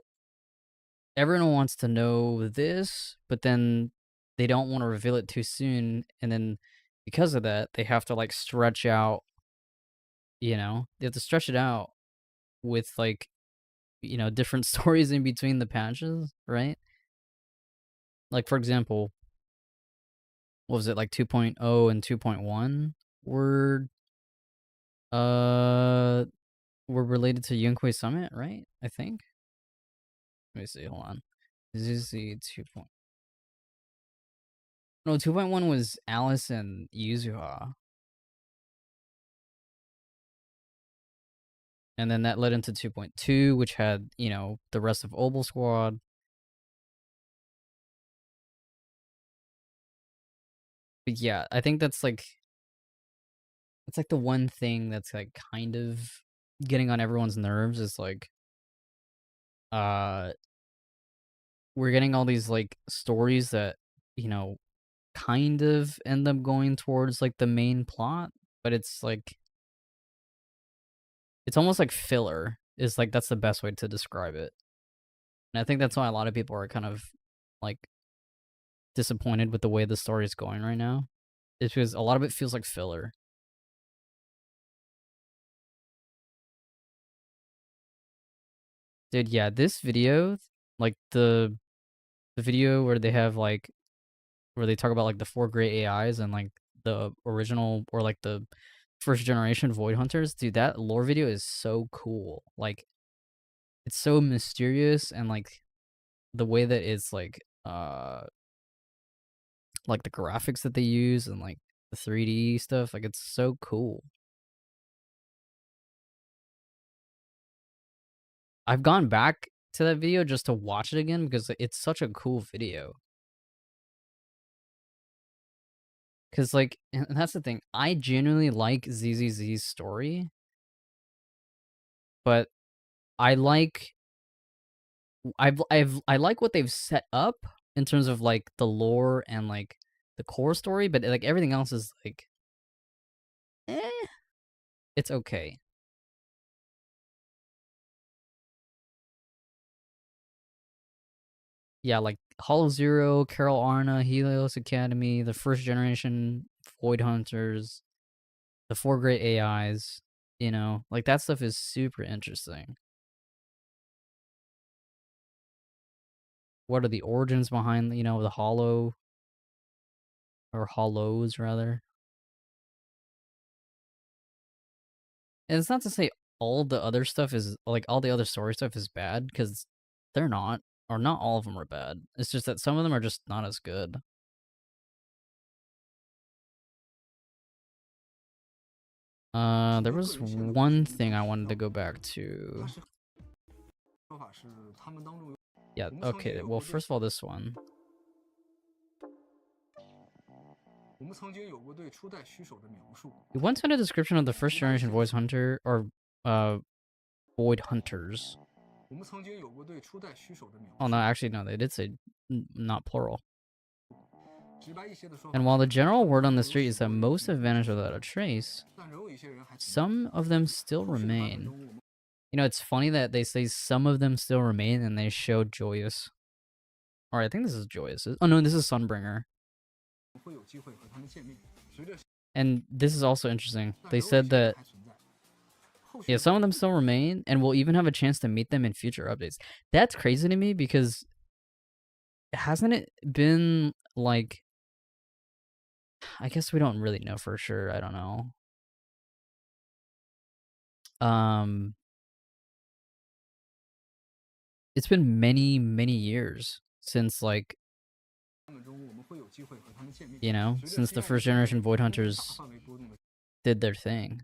everyone wants to know this, but then they don't want to reveal it too soon, and then because of that, they have to, like, stretch out, they have to stretch it out with, like, different stories in between the patches, right? Like, for example, what was it, like 2.0 and 2.1 were uh were related to Yunkwei Summit, right? I think. Let me see, hold on. ZZ 2. No, 2.1 was Alice and Yuzuha. And then that led into 2.2, which had, the rest of Obel Squad. But yeah, I think that's, like, it's, like, the one thing that's, like, kind of getting on everyone's nerves is, like, we're getting all these, like, stories that, kind of end up going towards, like, the main plot, but it's, like, it's almost like filler, is, like, that's the best way to describe it. And I think that's why a lot of people are kind of, like, disappointed with the way the story is going right now. It's because a lot of it feels like filler. Dude, yeah, this video, like, the video where they have, like, where they talk about like the 4 great AIs and like the original or like the first generation Void Hunters. Dude, that lore video is so cool. Like, it's so mysterious, and like the way that it's like the graphics that they use and like the 3D stuff, like it's so cool. I've gone back to that video just to watch it again because it's such a cool video. Because, like, and that's the thing, I genuinely like ZZZ's story, but I like I like what they've set up in terms of like the lore and like the core story, but like everything else is like, it's okay. Yeah, like Hollow Zero, Carol Arna, Helios Academy, the first generation Void Hunters, the 4 great AIs, you know, like that stuff is super interesting. What are the origins behind, you know, the Hollow, or Hollows rather? And it's not to say all the other stuff is like all the other story stuff is bad, because they're not, or not all of them are bad. It's just that some of them are just not as good. There was one thing I wanted to go back to. Yeah, okay, well, first of all, this one. We once had a description of the first generation Void Hunter, or Void Hunters. Oh no, actually no, they did say not plural. And while the general word on the street is that most have vanished without a trace, some of them still remain. You know, it's funny that they say some of them still remain and they show Joyous. Alright, I think this is Joyous. Oh no, this is Sunbringer. And this is also interesting. They said that, yeah, some of them still remain, and we'll even have a chance to meet them in future updates. That's crazy to me, because hasn't it been, like, I guess we don't really know for sure, I don't know. It's been many, many years since, like, you know, since the first generation Void Hunters did their thing.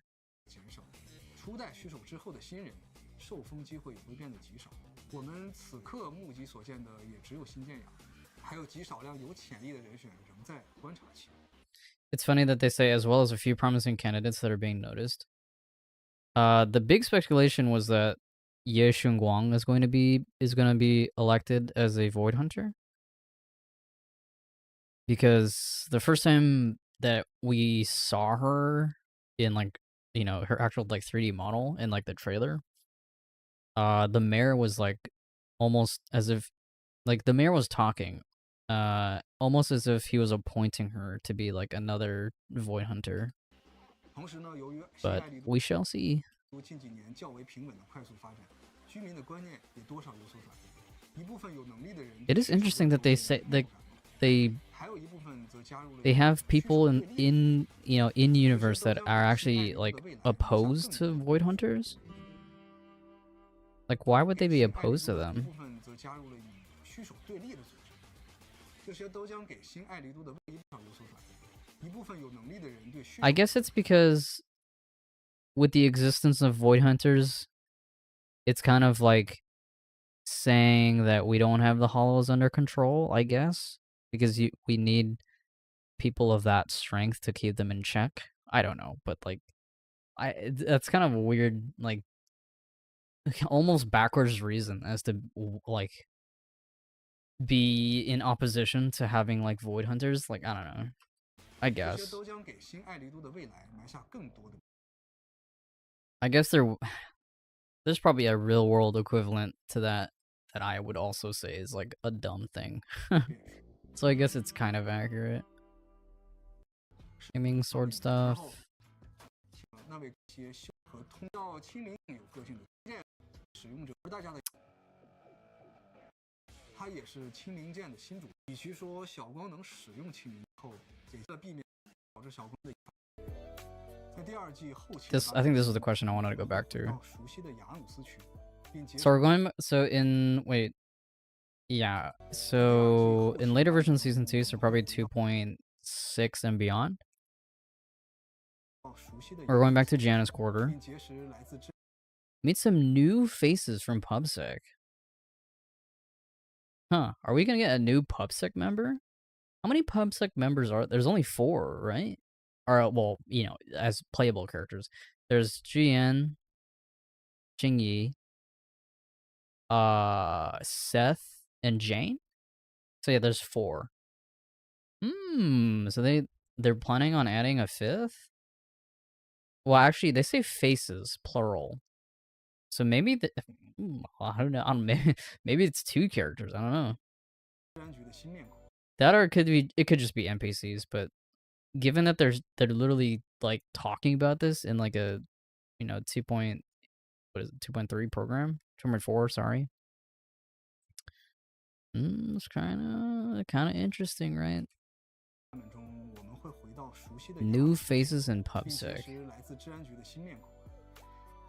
It's funny that they say as well as a few promising candidates that are being noticed. The big speculation was that Ye Xunguang is going to be elected as a Void Hunter, because the first time that we saw her in, like, you know, her actual like 3D model in like the trailer, the mayor was like almost as if, like, the mayor was talking, almost as if he was appointing her to be like another Void Hunter. But we shall see. It is interesting that they say like they have people in you know, in universe that are actually like opposed to Void Hunters. Like, why would they be opposed to them? I guess it's because with the existence of Void Hunters, it's kind of like saying that we don't have the Hollows under control, I guess, because we need people of that strength to keep them in check. I don't know, but like, that's kind of a weird, like, almost backwards reason as to like be in opposition to having like Void Hunters. Like, I don't know. I guess there's probably a real world equivalent to that I would also say is like a dumb thing. So I guess it's kind of accurate. Aiming sword stuff. 与其说小光能使用清明后，也是避免导致小光的。在第二季后期 I think this is the question I wanted to go back to. 熟悉的雅努斯区，并 So we're going. So in wait, yeah. So in later version season 2, so probably 2.6 and beyond. We're going back to Janus Quarter. Meet some new faces from PubSec. Huh? Are we gonna get a new PubSec member? How many PubSec members are there's only 4, right? Or well, you know, as playable characters. There's GN, Jingyi, Seth, and Jane. So yeah, there's 4. So they're planning on adding a 5th? Well, actually, they say faces, plural. So maybe I don't know. Maybe it's 2 characters. I don't know. That or it could just be NPCs. But given that they're literally like talking about this in like a 2.3 program, 2.4. Sorry. It's kind of interesting, right? New faces in PubSec.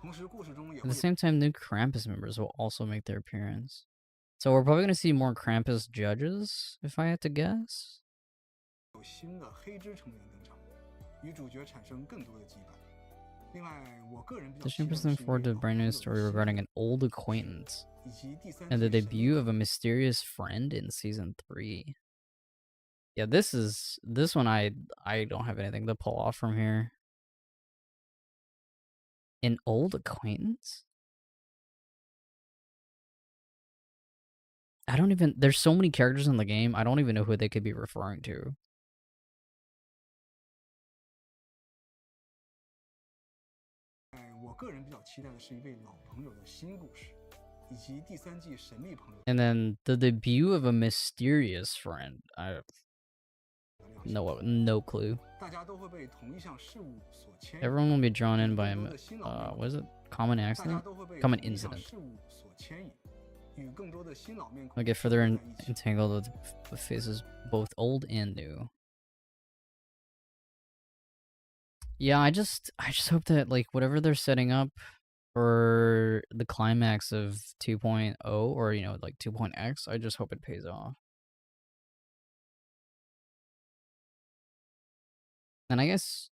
At the same time, new Krampus members will also make their appearance. So we're probably going to see more Krampus judges, if I had to guess. Additionally, looking forward to a brand new story regarding an old acquaintance and the debut of a mysterious friend in season 3. Yeah, this one I don't have anything to pull off from here. An old acquaintance? I don't even... There's so many characters in the game, I don't even know who they could be referring to. And then the debut of a mysterious friend. No clue. Everyone will be drawn in by what is it? Common accident? Common incident. I'll get further entangled with faces both old and new. Yeah, I just hope that like whatever they're setting up for the climax of 2.0 or like 2.x, I just hope it pays off. And I guess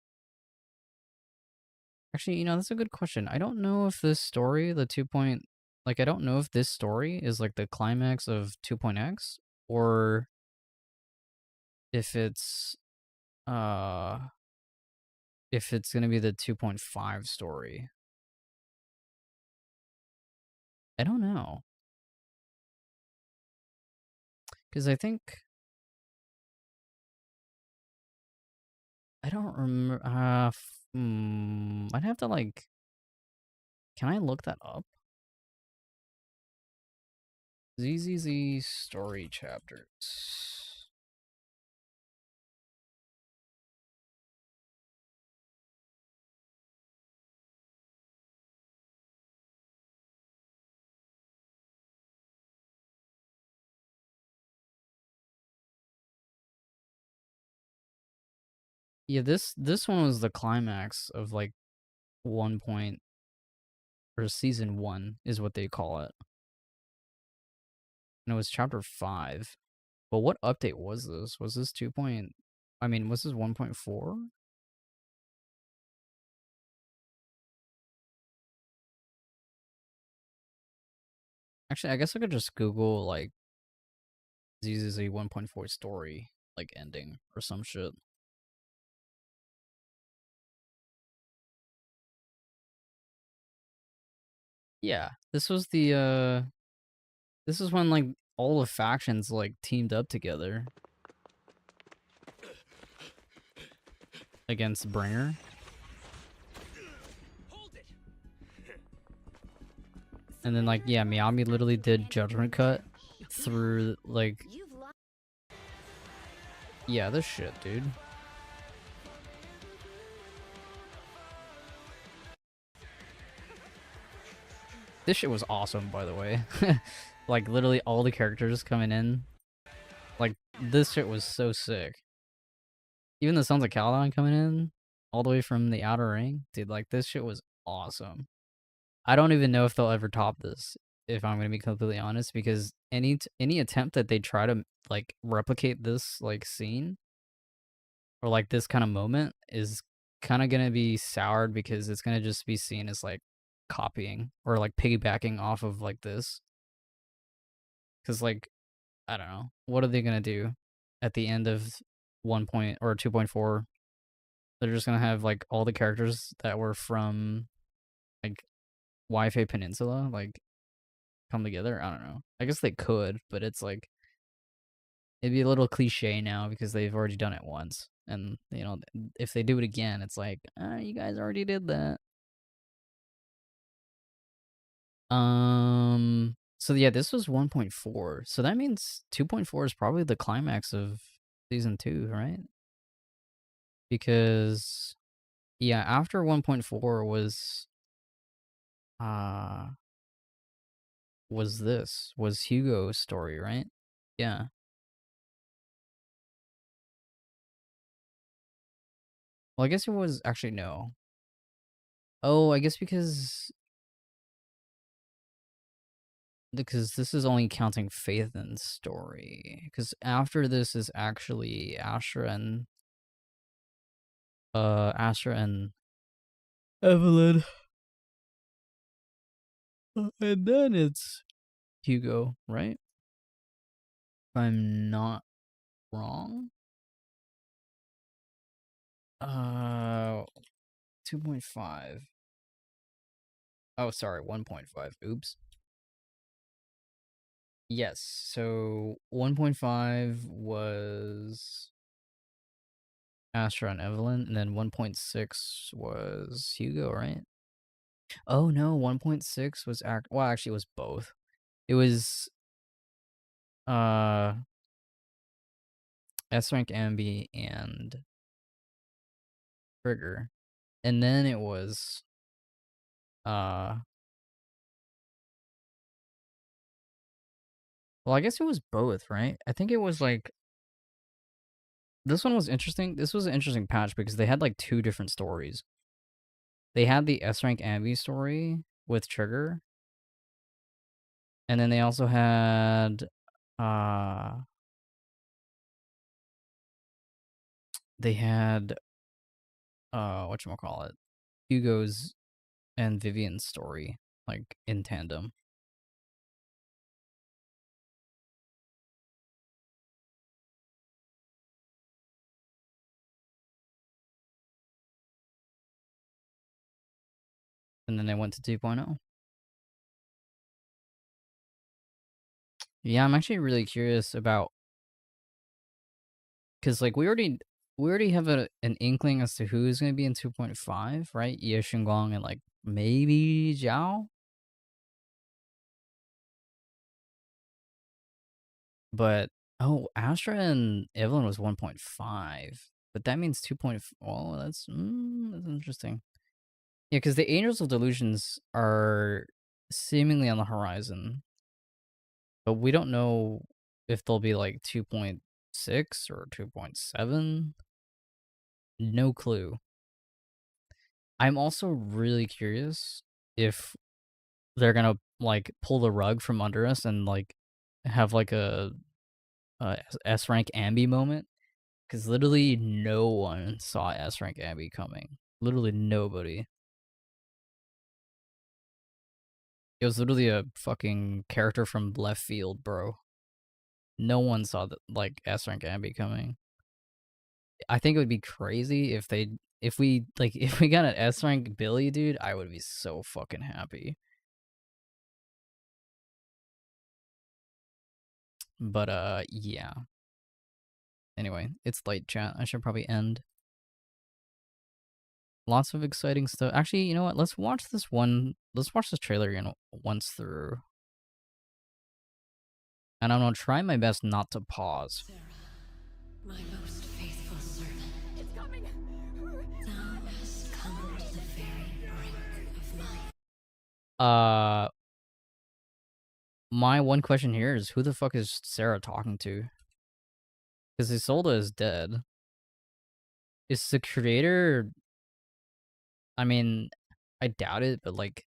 actually, that's a good question. I don't know if this story, the 2. Like I don't know if this story is like the climax of 2.x or if it's gonna be the 2.5 story. I don't know. Because I think... I don't remember... I'd have to like... Can I look that up? ZZZ story chapters. Yeah, this one was the climax of like 1 point, or season 1 is what they call it. And it was chapter 5. But what update was this? Was this 2. Was this 1.4? Actually, I guess I could just Google like ZZZ 1.4 story like ending or some shit. Yeah, this was the this is when like all the factions like teamed up together against Bringer. And then like yeah, Miami literally did Judgment Cut through like yeah, this shit, dude. This shit was awesome, by the way. Like literally all the characters coming in Like, this shit was so sick. Even the Sons of Caledon coming in, all the way from the Outer Ring. Dude, like, this shit was awesome. I don't even know if they'll ever top this, if I'm gonna be completely honest, because any attempt that they try to, like, replicate this, like, scene, or, like, this kind of moment is kind of gonna be soured because it's gonna just be seen as, like, copying or, like, piggybacking off of, like, this. Because, like, I don't know. What are they gonna do at the end of 1 point or 2.4? They're just gonna have, like, all the characters that were from, like, Wi-Fi Peninsula, like, come together? I don't know. I guess they could, but it's, like, it'd be a little cliche now because they've already done it once. And, you know, if they do it again, it's like, you guys already did that. So yeah, this was 1.4. So that means 2.4 is probably the climax of season 2, right? Because yeah, after 1.4 was Hugo's story, right? Yeah. Well, I guess it was actually no. Oh, I guess because this is only counting Phaethon's story. Because after this is actually Astra and Evelyn. And then it's Hugo, right? If I'm not wrong. 2.5. Oh, sorry, 1.5. Oops. Yes, so 1.5 was Astra and Evelyn, and then 1.6 was Hugo, right? Oh no, 1.6 was well, actually it was both. It was S-Rank Ambi and Trigger. And then it was well, I guess it was both, right? I think it was like this one was interesting. This was an interesting patch because they had like 2 different stories. They had the S-Rank Ambi story with Trigger. And then they also had they had whatchamacallit, Hugo's and Vivian's story, like, in tandem. And then they went to 2.0. Yeah, I'm actually really curious about, because like we already have an inkling as to who's gonna be in 2.5, right? Ye Xingguang and like maybe Zhao. But oh, Astra and Evelyn was 1.5, but that means 2.4. Oh, that's interesting. Yeah, because the Angels of Delusions are seemingly on the horizon, but we don't know if they'll be like 2.6 or 2.7. No clue. I'm also really curious if they're gonna like pull the rug from under us and like have like a S rank Ambi moment, because literally no one saw S rank Ambi coming. Literally nobody. It was literally a fucking character from left field, bro. No one saw that like S rank Ambi coming. I think it would be crazy if we got an S rank Billy, dude. I would be so fucking happy. But yeah. Anyway, it's late, chat. I should probably end. Lots of exciting stuff. Actually, you know what? Let's watch this trailer again once through. And I'm gonna try my best not to pause. Sarah, my most faithful servant. It's coming! Thou hast come to the very brink of my... My one question here is, who the fuck is Sarah talking to? Because Isolde is dead. Is the creator... I mean, I doubt it, but like...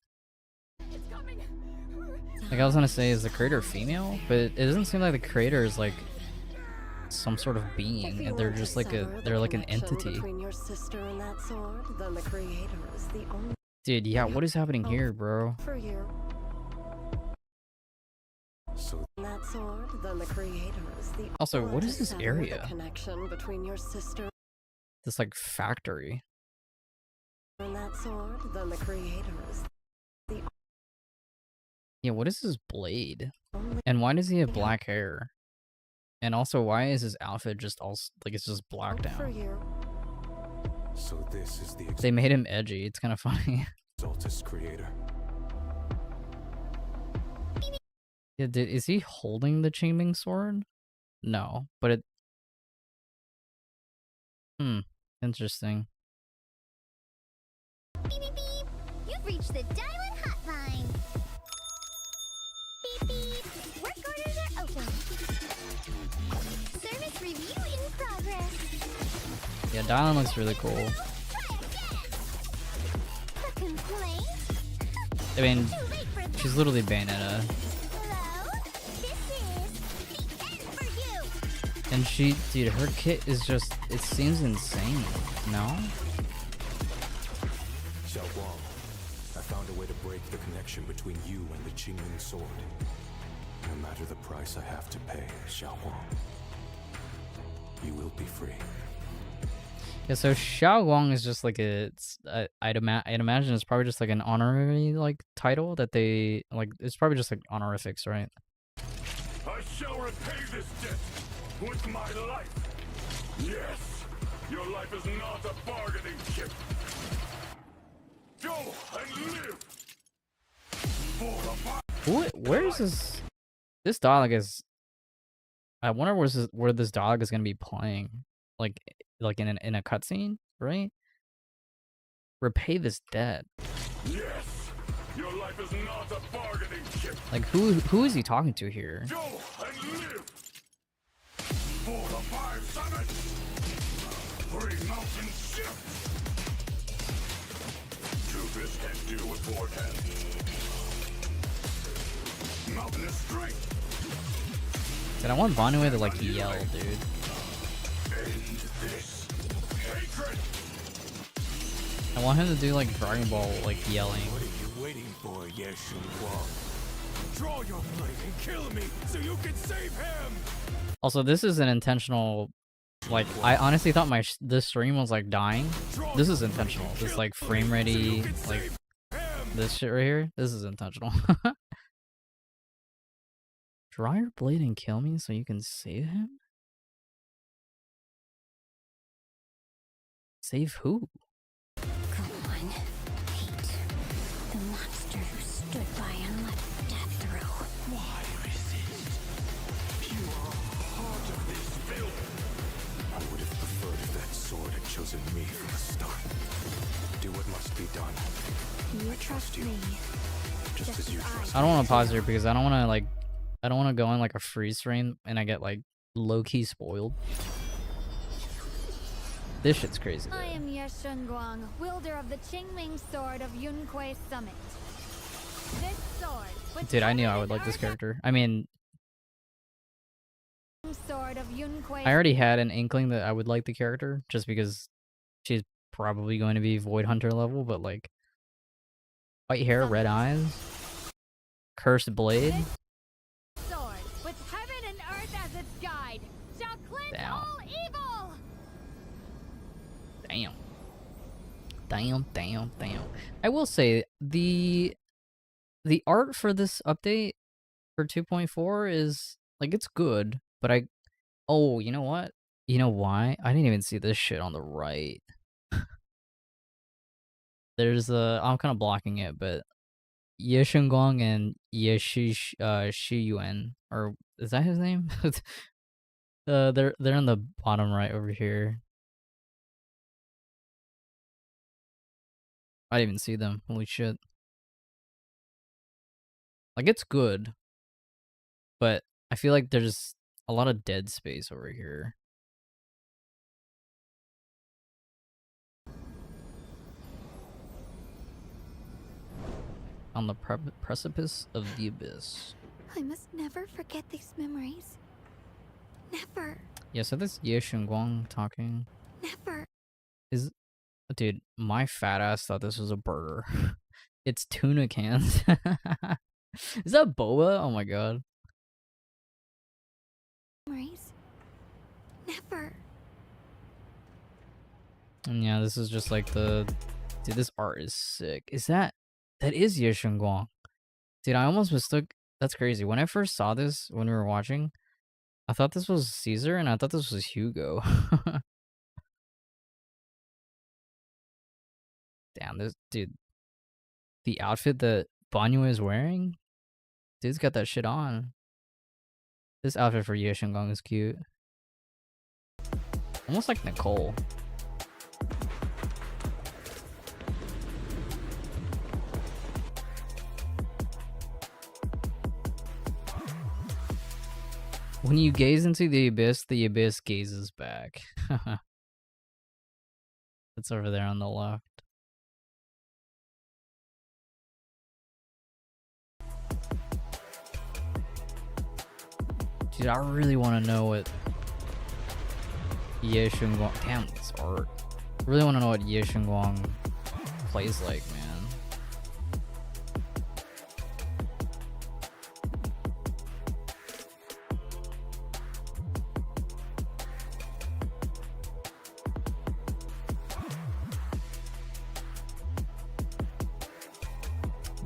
Like I was gonna say, is the creator female? But it doesn't seem like the creator is like some sort of being, and they're just like they're like an entity. Your sister and that sword, then the creator is the only... Dude, yeah, what is happening here, bro? For you. So that sword, then the creator is the... Also, what is this area? Connection between your sister This like factory. and that sword, then the creator is the Yeah, what is his blade? only... And why does he have black hair? And also, why is his outfit just all like it's just blacked For out? you. So this is the They made him edgy. It's kind of funny. Exaltus creator. Yeah, is he holding the Qingming sword? No, but it... Interesting. Beep, beep, beep. You've reached the Dialyn hotline. Beep, beep. Work orders are open. Service review in progress. Yeah, Dialyn looks really cool. Try again. A complaint? I mean, Too late for that. she's literally Bayonetta. Hello? This is the end for you. And she... Dude, her kit is just... It seems insane. No? Xiao Guang, I found a way to break the connection between you and the Qingming sword. No matter the price I have to pay, Xiao Guang, you will be free. Yeah, so Xiao Guang is just like I'd imagine it's probably just like an honorary like title that they like. It's probably just like honorifics, right? I shall repay this debt with my life. Yes, your life is not a bargaining chip. Go and live. Where is this? This dialogue is... I wonder where this dialogue is gonna be playing, like in a cutscene, right? Repay this debt. Yes, your life is not a bargaining chip. Like who is he talking to here? Go and live. For the 5 summits, 3 mountain shifts. 2 fists can do with 4 hands. Mountainous strength. Dude, I want Vanue to like yell, dude. End this hatred. I want him to do like Dragon Ball like yelling. What are you waiting for, Ye Guang? Draw your blade and kill me so you can save him. Also, this is an intentional... Like, I honestly thought this stream was like dying. This is intentional. This like frame ready, like this shit right here. This is intentional. Draw your blade and kill me so you can save him? Save who? Go on. Hate. The monster who stood by and let death through. Why resist? You are part of this building. I would have preferred if that sword had chosen me from the start. Do what must be done. You trust me. Just as you trust I don't want to pause here because I don't want to like... I don't want to go in like a freeze frame and I get like low-key spoiled. This shit's crazy. I am Ye Guang, wielder of the Qingming Sword of Yunque Summit. This sword, which Dude, I knew I would like this character. I mean, sword of Yunque. I already had an inkling that I would like the character just because she's probably going to be Void Hunter level, but like white hair, red eyes, cursed blade. This sword, with heaven and earth as its guide, shall cleanse Damn. all evil. Damn. Damn. I will say the art for this update for 2.4 is like it's good, but oh, you know what? You know why? I didn't even see this shit on the right. There's I'm kind of blocking it, but Ye Guang and Ye Shiyuan, or is that his name? They're in the bottom right over here. I didn't even see them. Holy shit. Like, it's good, but I feel like there's a lot of dead space over here. On the precipice of the abyss. I must never forget these memories. Never. Yeah, so this Ye Shunguang talking. Never. Dude, my fat ass thought this was a burger. It's tuna cans. Is that boba? Oh my god. Memories. Never. And yeah, this is just like the... Dude, this art is sick. Is that... That is Ye Shunguang. Dude, I almost mistook... That's crazy. When I first saw this, when we were watching, I thought this was Caesar, and I thought this was Hugo. Damn, this... Dude. The outfit that Banyu is wearing? Dude's got that shit on. This outfit for Ye Shunguang is cute. Almost like Nicole. When you gaze into the abyss gazes back. It's over there on the left. Dude, I really want to know what Ye Shunguang... Damn, this art. I really want to know what Ye Shunguang plays like, man.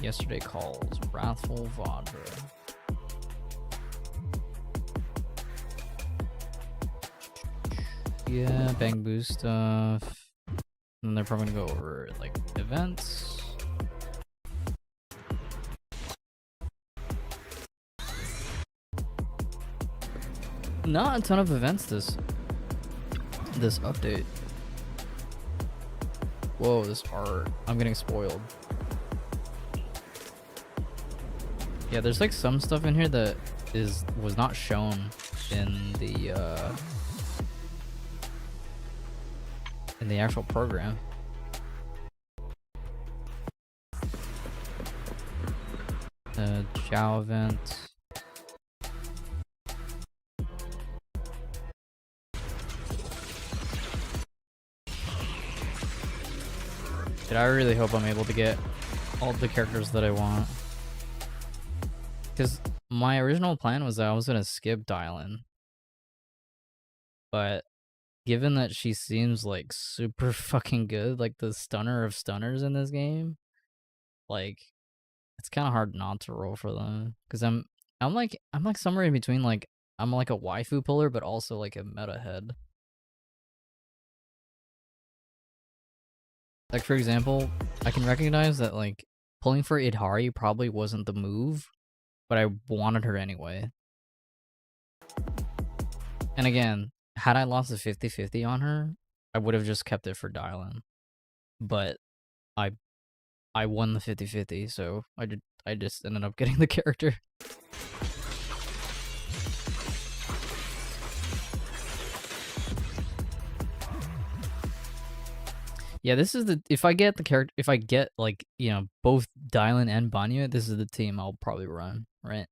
Yesterday calls Wrathful Vadra. Yeah, Bang Boo stuff. And they're probably gonna go over like events. Not a ton of events this update. Whoa, this art. I'm getting spoiled. Yeah, there's like some stuff in here that was not shown in the actual program. The Chow event. Dude, I really hope I'm able to get all the characters that I want. Because my original plan was that I was going to skip Dialyn. But given that she seems like super fucking good, like the stunner of stunners in this game, like it's kind of hard not to roll for them. Because I'm like somewhere in between, like I'm like a waifu puller, but also like a meta head. Like for example, I can recognize that like pulling for Idhari probably wasn't the move, but I wanted her anyway. And again, had I lost the 50-50 on her, I would have just kept it for Dialyn. But I won the 50-50, so I just ended up getting the character. Yeah, this is the if I get like, you know, both Dialyn and Banyu, this is the team I'll probably run, right?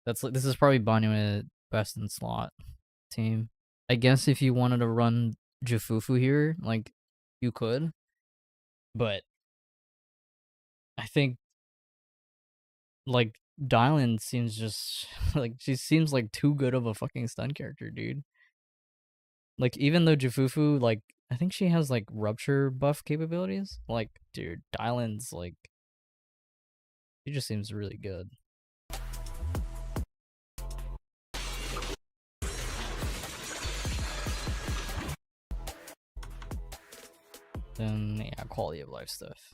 This is probably Banyu best in slot team. I guess if you wanted to run Jufufu here, like you could. But I think like Dialyn seems just like she seems like too good of a fucking stun character, dude. Like even though Jufufu, like I think she has like rupture buff capabilities. Like, dude, Dialyn's like she just seems really good. Then yeah, quality of life stuff.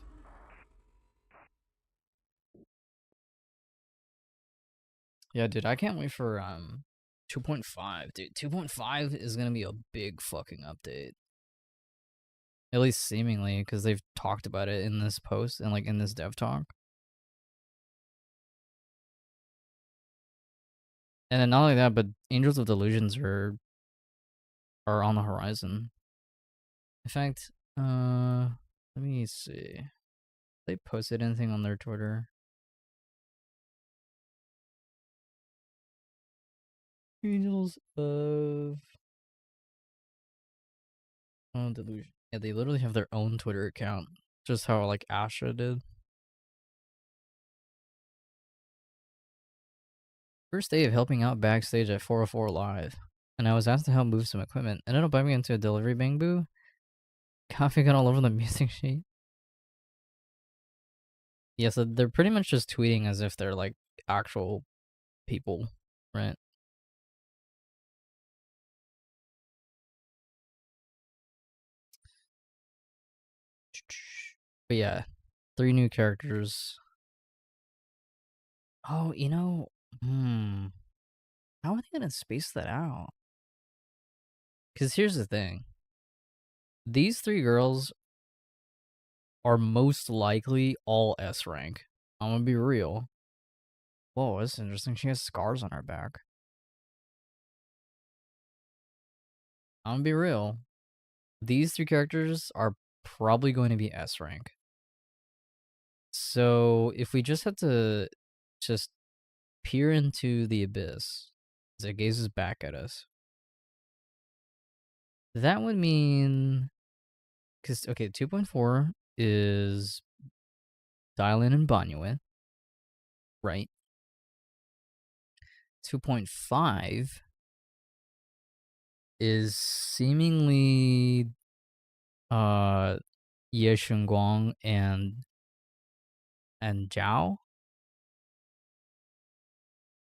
Yeah, dude, I can't wait for 2.5, dude. 2.5 is gonna be a big fucking update. At least seemingly, because they've talked about it in this post and like in this dev talk. And then not only that, but Angels of Delusions are on the horizon. In fact, let me see. They posted anything on their Twitter? Angels of Delusion. Yeah, they literally have their own Twitter account. Just how like Asha did. First day of helping out backstage at 404 Live, and I was asked to help move some equipment. Ended up bumping into a delivery bamboo. Coffee got all over the music sheet. Yeah, so they're pretty much just tweeting as if they're like actual people, right? But yeah, 3 new characters. Oh, you know, how are they gonna space that out? Because here's the thing. These 3 girls are most likely all S rank. I'm gonna be real. Whoa, that's interesting. She has scars on her back. I'm gonna be real. These 3 characters are probably going to be S rank. So if we just had to just peer into the abyss as it gazes back at us, that would mean, because okay, 2.4 is Dialyn and Banyue, right? 2.5 is seemingly Ye Shunguang and Zhao,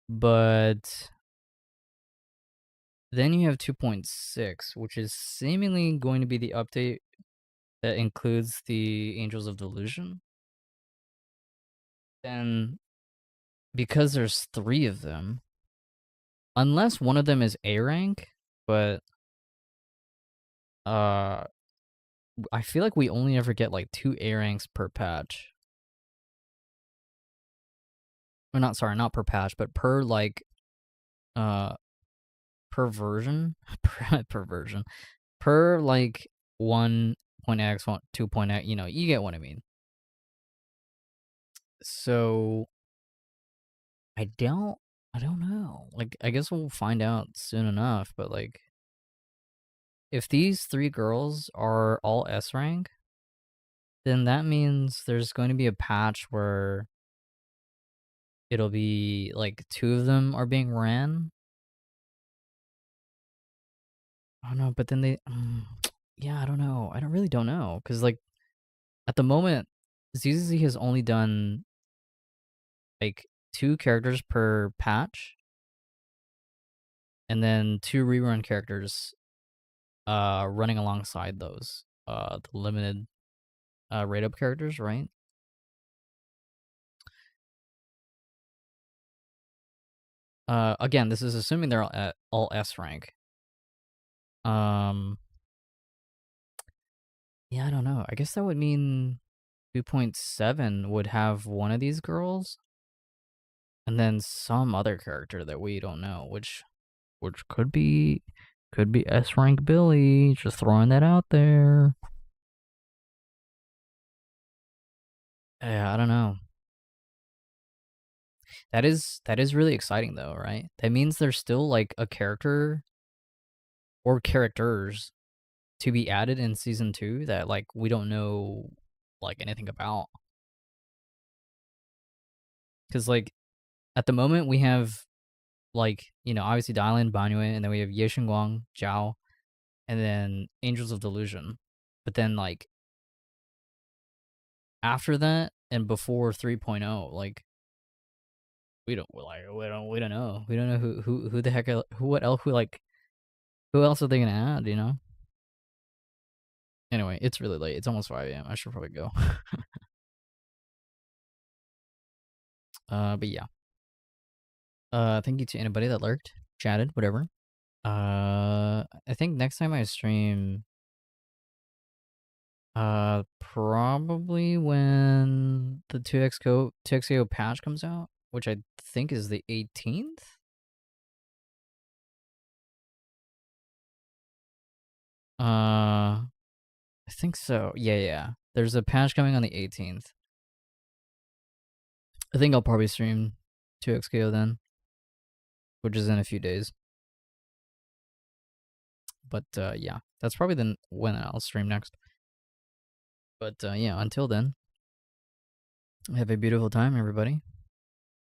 but then you have 2.6, which is seemingly going to be the update that includes the Angels of Delusion. Then, because there's 3 of them, unless one of them is A rank, but I feel like we only ever get like 2 A ranks per patch. Or not, sorry, not per patch, but per like per version, per version, per like 1.x, 2.x, you know, you get what I mean. So I don't know. Like, I guess we'll find out soon enough, but like, if these 3 girls are all S rank, then that means there's going to be a patch where it'll be like 2 of them are being ran. I don't know, but then they, yeah, I don't know. I really don't know, because like at the moment, ZZZ has only done like 2 characters per patch, and then 2 rerun characters running alongside those the limited rate up characters, right? Again, this is assuming they're all S rank. Yeah, I don't know. I guess that would mean 2.7 would have one of these girls, and then some other character that we don't know, which could be S rank Billy. Just throwing that out there. Yeah, I don't know. That is really exciting though, right? That means there's still like a character or characters to be added in season 2 that like we don't know like anything about. Cuz like at the moment we have like, you know, obviously Dialyn, Banyue, and then we have Ye Guang, Zhao, and then Angels of Delusion. But then like after that and before 3.0, like we don't know. We don't know who the heck who else are they going to add, you know? Anyway, it's really late. It's almost 5 a.m. I should probably go. But yeah. Thank you to anybody that lurked, chatted, whatever. I think next time I stream, probably when the 2XO patch comes out, which I think is the 18th. I think so. Yeah. There's a patch coming on the 18th. I think I'll probably stream 2XKO then, which is in a few days. But yeah, that's probably when I'll stream next. But yeah, until then, have a beautiful time, everybody.